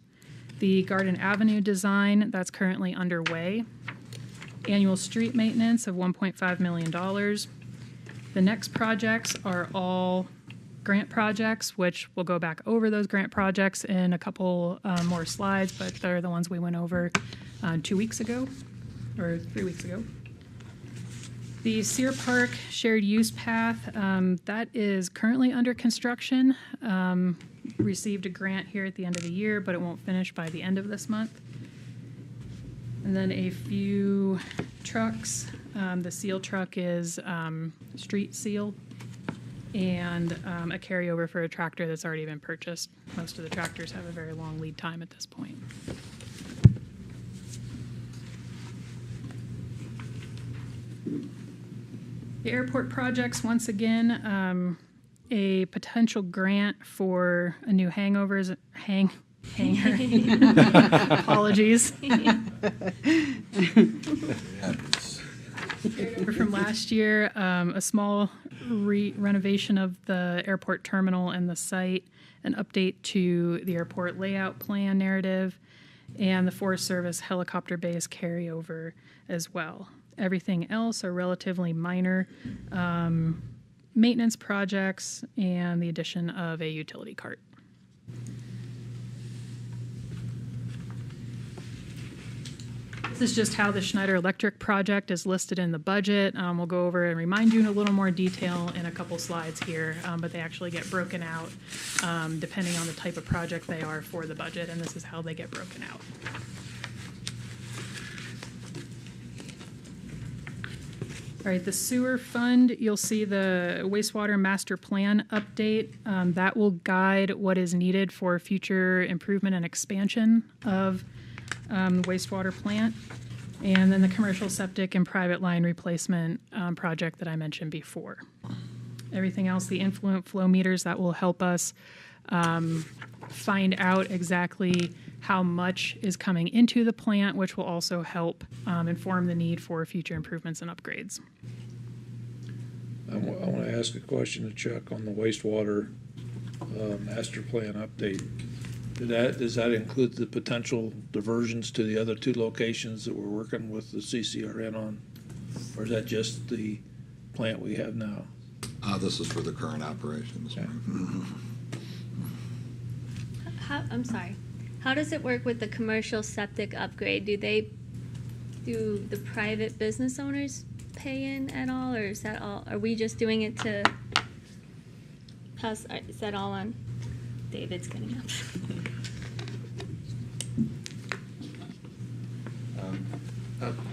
The Garden Avenue design, that's currently underway. Annual street maintenance of $1.5 million. The next projects are all grant projects, which we'll go back over those grant projects in a couple more slides, but they're the ones we went over 2 weeks ago, or 3 weeks ago. The Seer Park shared use path, that is currently under construction. Received a grant here at the end of the year, but it won't finish by the end of this month. And then a few trucks. The seal truck is street seal, and a carryover for a tractor that's already been purchased. Most of the tractors have a very long lead time at this point. The airport projects, once again, a potential grant for a new hangar. Apologies. From last year, a small renovation of the airport terminal and the site, an update to the airport layout plan narrative, and the Forest Service helicopter base carryover as well. Everything else are relatively minor maintenance projects and the addition of a utility cart. This is just how the Schneider Electric project is listed in the budget. We'll go over and remind you in a little more detail in a couple slides here, but they actually get broken out depending on the type of project they are for the budget, and this is how they get broken out. All right, the sewer fund, you'll see the wastewater master plan update. That will guide what is needed for future improvement and expansion of the wastewater plant. And then the commercial septic and private line replacement project that I mentioned before. Everything else, the influent flow meters, that will help us find out exactly how much is coming into the plant, which will also help inform the need for future improvements and upgrades. I want to ask a question to Chuck on the wastewater master plan update, does that include the potential diversions to the other two locations that we're working with the CCRN on? Or is that just the plant we have now? This is for the current operations. Okay. I'm sorry. How does it work with the commercial septic upgrade? Do the private business owners pay in at all, or is that all? Are we just doing it to? Is that all on? David's getting up.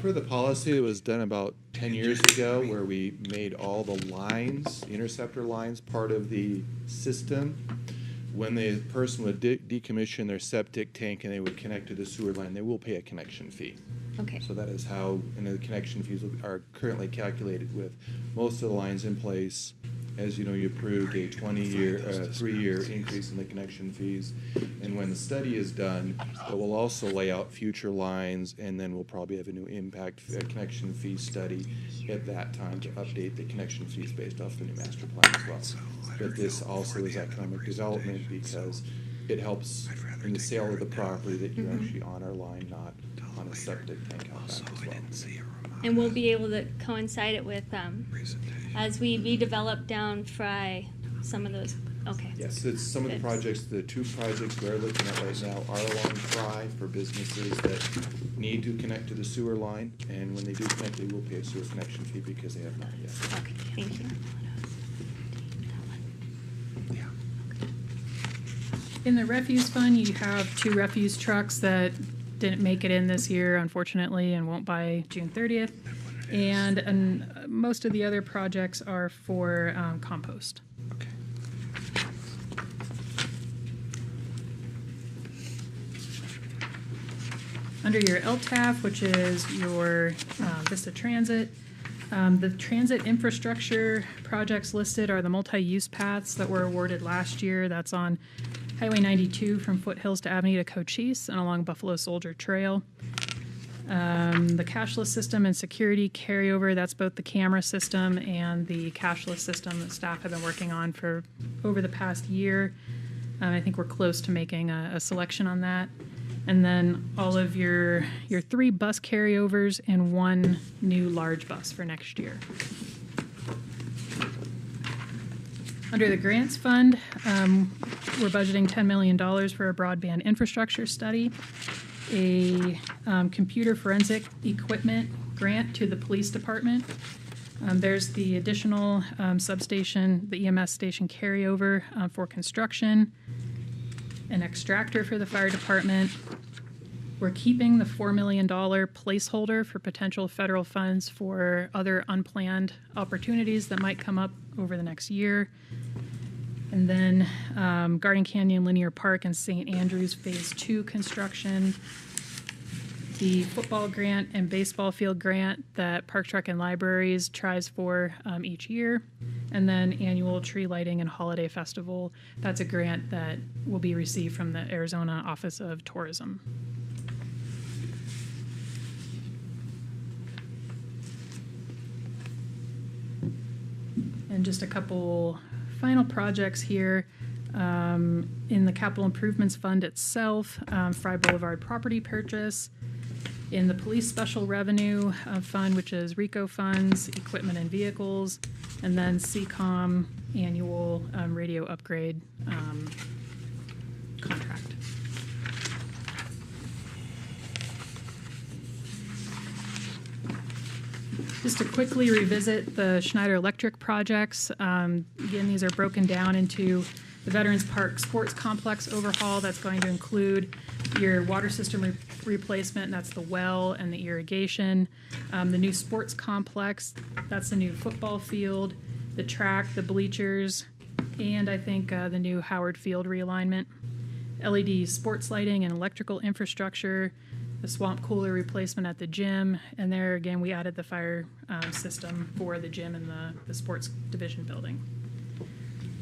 For the policy that was done about 10 years ago, where we made all the lines, the interceptor lines, part of the system, when the person would decommission their septic tank and they would connect to the sewer line, they will pay a connection fee. Okay. So that is how, and the connection fees are currently calculated with most of the lines in place. As you know, you approved a 3-year increase in the connection fees. And when the study is done, it will also lay out future lines, and then we'll probably have a new impact connection fee study at that time to update the connection fees based off the new master plan as well. But this also is economic development because it helps in the sale of the property that you're actually on our line, not on a septic tank out back as well. And we'll be able to coincide it with as we redevelop down Fry, some of those. Okay. Yes, it's some of the projects, the 2 projects we're looking at right now are along Fry for businesses that need to connect to the sewer line, and when they do connect, they will pay a sewer connection fee because they have not yet. Okay, thank you. In the refuse fund, you have 2 refuse trucks that didn't make it in this year, unfortunately, and won't by June 30th. And most of the other projects are for compost. Okay. Under your LTAF, which is your Vista Transit, the transit infrastructure projects listed are the multi-use paths that were awarded last year. That's on Highway 92 from Foothills to Avenida Cochise and along Buffalo Soldier Trail. The cashless system and security carryover, that's both the camera system and the cashless system that staff have been working on for over the past year. I think we're close to making a selection on that. And then all of your 3 bus carryovers and 1 new large bus for next year. Under the grants fund, we're budgeting $10 million for a broadband infrastructure study, a computer forensic equipment grant to the police department. There's the additional substation, the EMS station carryover for construction, an extractor for the fire department. We're keeping the $4 million placeholder for potential federal funds for other unplanned opportunities that might come up over the next year. And then Garden Canyon Linear Park and St. Andrews Phase 2 construction. The football grant and baseball field grant that Park Truck and Libraries tries for each year. And then annual tree lighting and holiday festival. That's a grant that will be received from the Arizona Office of Tourism. And just a couple final projects here. In the Capital Improvements Fund itself, Fry Boulevard property purchase. In the Police Special Revenue Fund, which is RICO funds, equipment and vehicles, and then CCOM annual radio upgrade contract. Just to quickly revisit the Schneider Electric projects, again, these are broken down into the Veterans Park Sports Complex overhaul. That's going to include your water system replacement, that's the well and the irrigation. The new sports complex, that's the new football field, the track, the bleachers, and I think the new Howard Field realignment. LED sports lighting and electrical infrastructure, the swamp cooler replacement at the gym, and there again we added the fire system for the gym and the sports division building.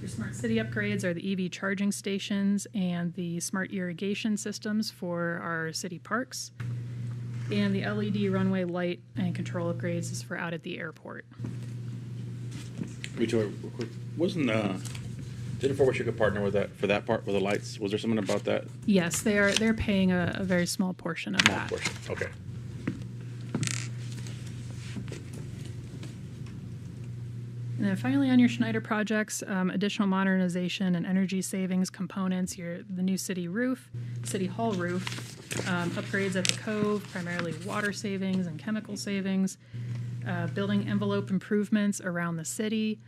Your smart city upgrades are the EV charging stations and the smart irrigation systems for our city parks. And the LED runway light and control upgrades is for out at the airport. Victoria, wasn't Didn't Fort Huachuca partner with that, for that part, with the lights? Was there something about that? Yes, they're paying a very small portion of Small that. portion, okay. And then finally, on your Schneider projects, additional modernization and energy savings components, the new city roof, city hall roof, upgrades at the Cove, primarily water savings and chemical savings, building envelope improvements around the city,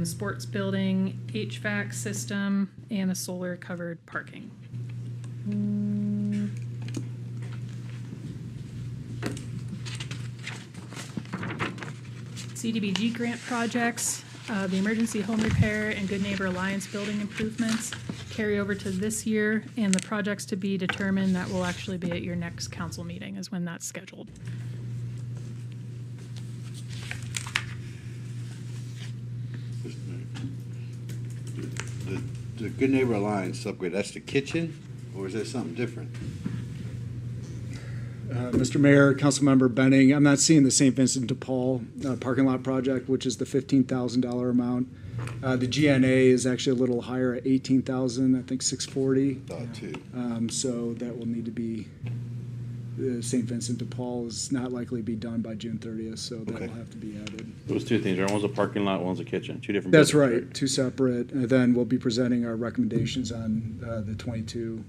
sports building, HVAC system, and the solar covered parking. CDBG grant projects, the Emergency Home Repair and Good Neighbor Alliance building improvements carry over to this year, and the projects to be determined that will actually be at your next council meeting is when that's scheduled. The Good Neighbor Alliance upgrade, that's the kitchen, or is that something different? Mr. Mayor, Councilmember Benning, I'm not seeing the St. Vincent de Paul parking lot project, which is the $15,000 amount. The GNA is actually a little higher at $18,000, I think $640. So that will need to be, St. Vincent de Paul is not likely to be done by June 30th, so that will have to be added. It was two things, right? One's a parking lot, one's a kitchen, two different That's buildings, right, two separate. And then we'll be presenting our recommendations on the 22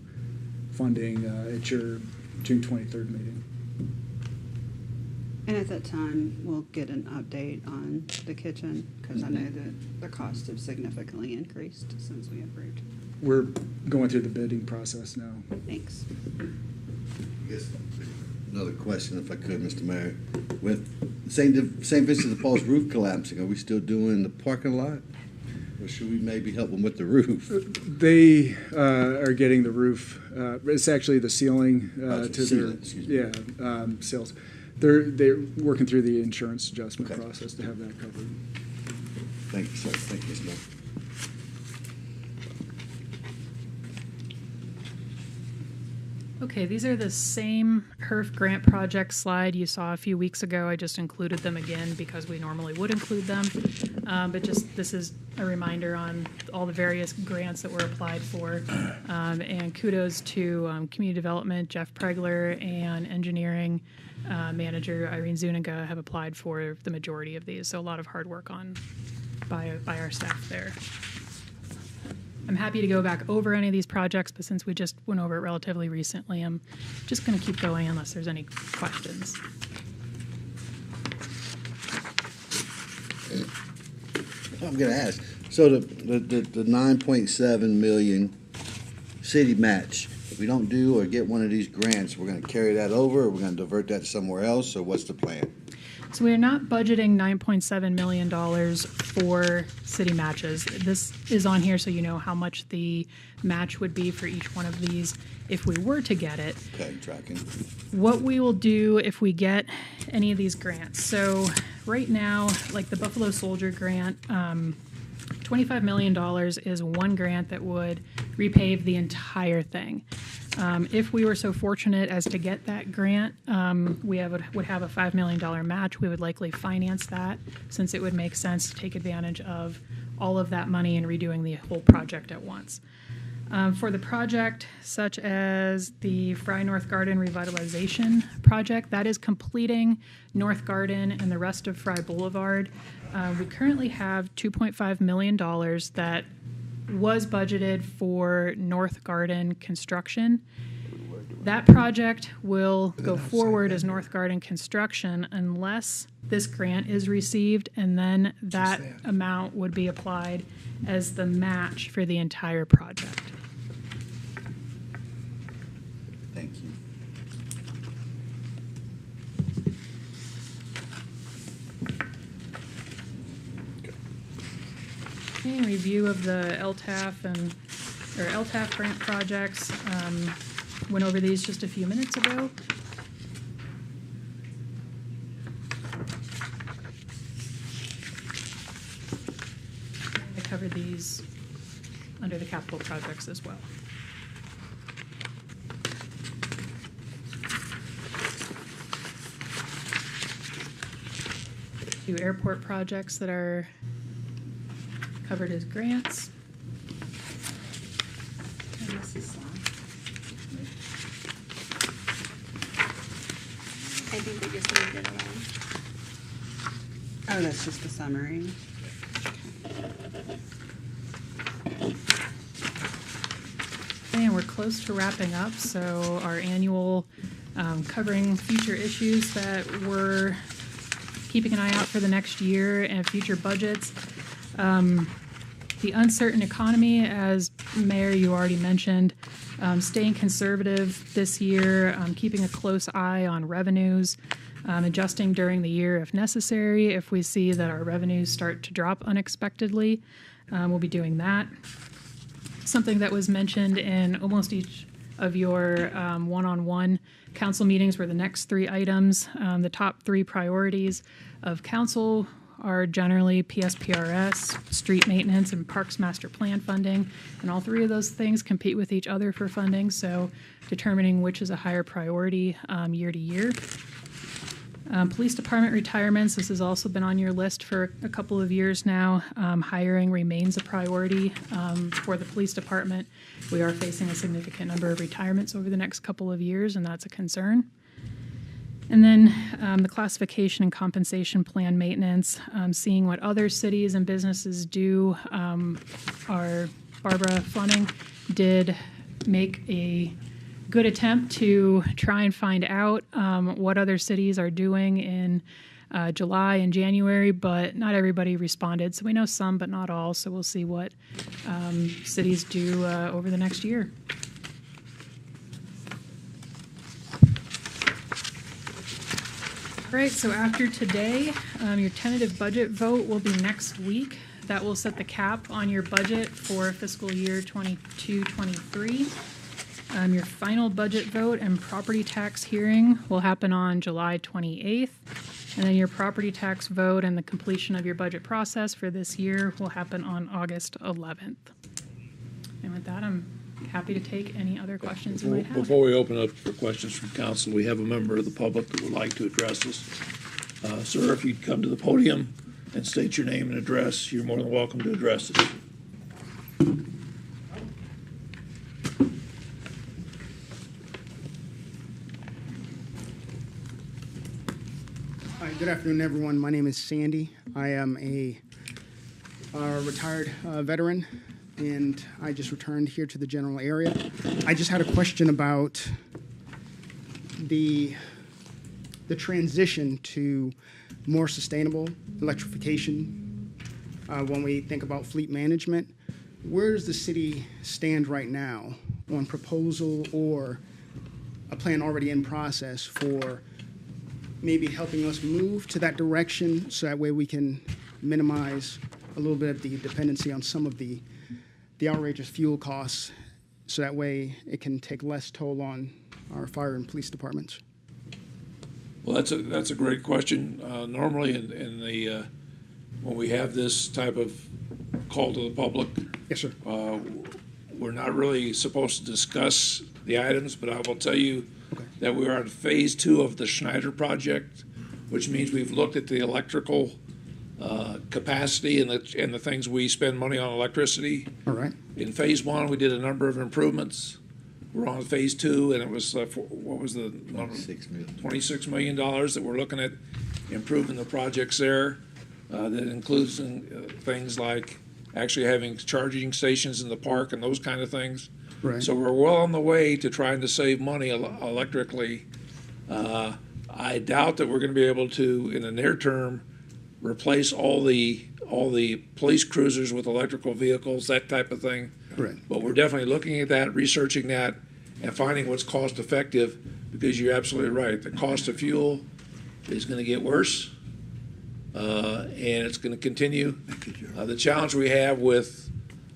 funding at your June 23rd meeting. And at that time, we'll get an update on the kitchen, because I know that the costs have significantly increased since we approved. We're going through the bidding process now. Thanks. I guess another question, if I could, Mr. Mayor. With St. Vincent de Paul's roof collapsing, are we still doing the parking lot? Or should we maybe help them with the roof? They are getting the roof. It's actually the ceiling to ceiling, their sales. They're working through the insurance adjustment process to have that covered. Thank you, sir. Thank you, Mr. Mayor. Okay, these are the same HERF grant project slide you saw a few weeks ago. I just included them again because we normally would include them. But just this is a reminder on all the various grants that were applied for. And kudos to Community Development, Jeff Pregler, and Engineering Manager Irene Zuniga have applied for the majority of these. So a lot of hard work by our staff there. I'm happy to go back over any of these projects, but since we just went over it relatively recently, I'm just going to keep going unless there's any questions. I'm going to ask. So the 9.7 million city match, if we don't do or get one of these grants, we're going to carry that over, or we're going to divert that somewhere else, or what's the plan? So we are not budgeting $9.7 million for city matches. This is on here so you know how much the match would be for each one of these if we were to get it. Okay, tracking. What we will do if we get any of these grants. So right now, like the Buffalo Soldier grant, $25 million is one grant that would repave the entire thing. If we were so fortunate as to get that grant, we would have a $5 million match. We would likely finance that since it would make sense to take advantage of all of that money and redoing the whole project at once. For the project, such as the Fry North Garden Revitalization Project, that is completing North Garden and the rest of Fry Boulevard. We currently have $2.5 million that was budgeted for North Garden construction. That project will go forward as North Garden construction unless this grant is received, and then that amount would be applied as the match for the entire project. Thank you. Okay, review of the LTAF grant projects. Went over these just a few minutes ago. I covered these under the capital projects as well. Two airport projects that are covered as grants. this is I think they just moved it around. Oh, that's just the summary. And we're close to wrapping up, so our annual covering future issues that we're keeping an eye out for the next year and future budgets. The uncertain economy, as Mayor, you already mentioned, staying conservative this year, keeping a close eye on revenues, adjusting during the year if necessary. If we see that our revenues start to drop unexpectedly, we'll be doing that. Something that was mentioned in almost each of your one-on-one council meetings were the next three items. The top three priorities of council are generally PSPRS, street maintenance, and parks master plan funding. And all three of those things compete with each other for funding, so determining which is a higher priority year to year. Police department retirements, this has also been on your list for a couple of years now. Hiring remains a priority for the police department. We are facing a significant number of retirements over the next couple of years, and that's a concern. And then the classification and compensation plan maintenance, seeing what other cities and businesses do. Our Barbara Fleming did make a good attempt to try and find out what other cities are doing in July and January, but not everybody responded. So we know some, but not all. So we'll see what cities do over the next year. All right, so after today, your tentative budget vote will be next week. That will set the cap on your budget for fiscal year 22-23. Your final budget vote and property tax hearing will happen on July 28th. And then your property tax vote and the completion of your budget process for this year will happen on August 11th. And with that, I'm happy to take any other questions you might have. Before we open up for questions from council, we have a member of the public that would like to address us. Sir, if you'd come to the podium and state your name and address, you're more than welcome to address us. Hi, good afternoon, everyone. My name is Sandy. I am a retired veteran, and I just returned here to the general area. I just had a question about the transition to more sustainable electrification. When we think about fleet management, where does the city stand right now on proposal or a plan already in process for maybe helping us move to that direction so that way we can minimize a little bit of the dependency on some of the outrageous fuel costs, so that way it can take less toll on our fire and police departments? Well, that's a great question. Normally in the when we have this type of call to the public, Yes, sir. we're not really supposed to discuss the items, but I will tell you that we are on phase 2 of the Schneider project, which means we've looked at the electrical capacity and the things we spend money on electricity. All right. In phase 1, we did a number of improvements. We're on phase 2, and it was what was the number? $26 million that we're looking at improving the projects there. That includes things like actually having charging stations in the park and those kind of things. Right. So we're well on the way to trying to save money electrically. I doubt that we're going to be able to, in the near term, replace all the police cruisers with electrical vehicles, that type of thing. Right. But we're definitely looking at that, researching that, and finding what's cost effective, because you're absolutely right. The cost of fuel is going to get worse, and it's going to continue. The challenge we have with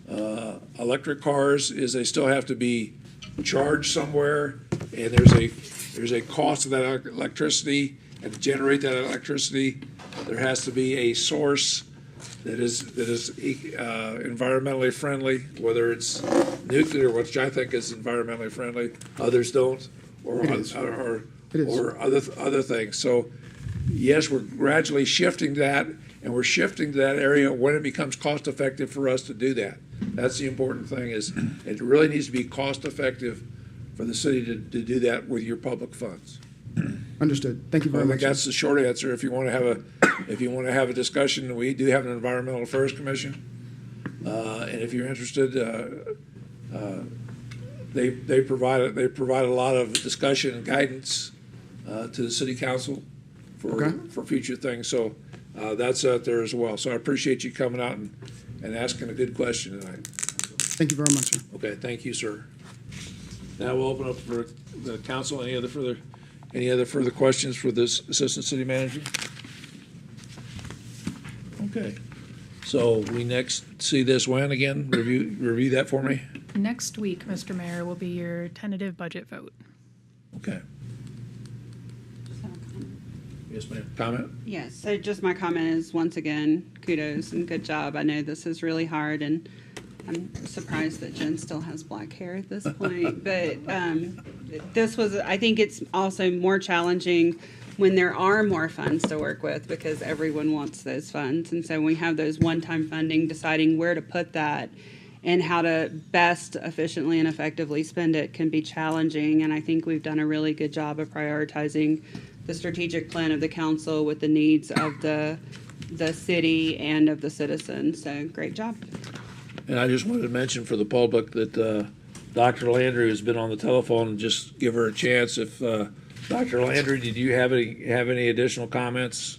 electric cars is they still have to be charged somewhere, and there's a cost of that electricity, and to generate that electricity, there has to be a source that is environmentally friendly, whether it's nuclear, which I think is environmentally friendly, others don't, or other things. So yes, we're gradually shifting that, and we're shifting to that area when it becomes cost effective for us to do that. That's the important thing is it really needs to be cost effective for the city to do that with your public funds. Understood. Thank you very I think much. that's the short answer. If you want to have a discussion, we do have an Environmental Affairs Commission. And if you're interested, they provide a lot of discussion and guidance to the city council for future things. So that's out there as well. So I appreciate you coming out and asking a good question tonight. Thank you very much, sir. Okay, thank you, sir. Now we'll open up for the council. Any other further questions for this assistant city manager? Okay. So we next see this when again? Review that for me. Next week, Mr. Mayor, will be your tentative budget vote. Okay. Yes, ma'am. Comment? Yes, so just my comment is, once again, kudos and good job. I know this is really hard, and I'm surprised that Jen still has black hair at this point. But I think it's also more challenging when there are more funds to work with, because everyone wants those funds. And so when we have those one-time funding, deciding where to put that and how to best efficiently and effectively spend it can be challenging. And I think we've done a really good job of prioritizing the strategic plan of the council with the needs of the city and of the citizens. So great job. And I just wanted to mention for the public that Dr. Landry has been on the telephone, and just give her a chance. If Dr. Landry, did you have any additional comments?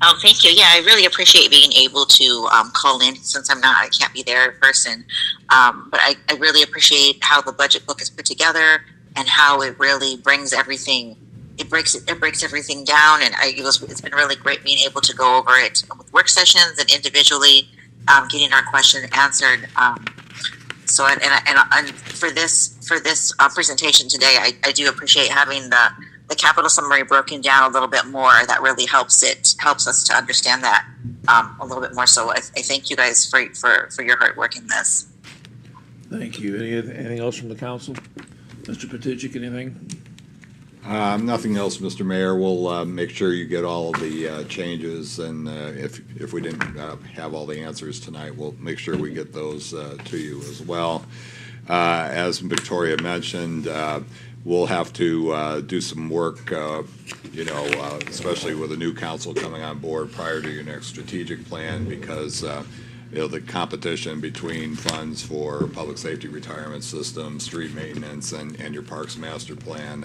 Oh, thank you. Yeah, I really appreciate being able to call in, since I can't be there in person. But I really appreciate how the budget book is put together and how it really brings everything. It breaks everything down, and it's been really great being able to go over it with work sessions and individually getting our questions answered. So and for this presentation today, I do appreciate having the capital summary broken down a little bit more. That really helps us to understand that a little bit more. So I thank you guys for your hard work in this. Thank you. Anything else from the council? Mr. Patuchik, anything? Nothing else, Mr. Mayor. We'll make sure you get all of the changes, and if we didn't have all the answers tonight, we'll make sure we get those to you as well. As Victoria mentioned, we'll have to do some work, especially with a new council coming on board prior to your next strategic plan, because the competition between funds for public safety retirement system, street maintenance, and your parks master plan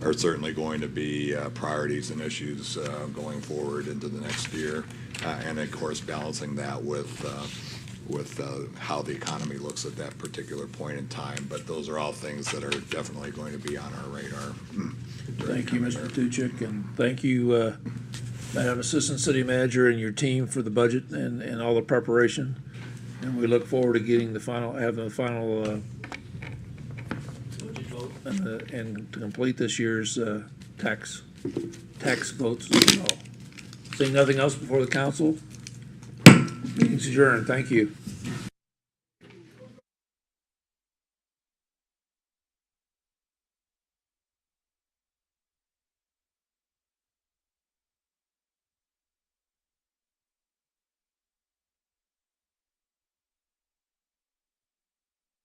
are certainly going to be priorities and issues going forward into the next year, and of course balancing that with how the economy looks at that particular point in time. But those are all things that are definitely going to be on our radar. Thank you, Mr. Patuchik, and thank you, Madam Assistant City Manager, and your team for the budget and all the preparation. And we look forward to having the final budget vote and to complete this year's tax votes as well. Seeing nothing else before the council, meeting's adjourned. Thank you.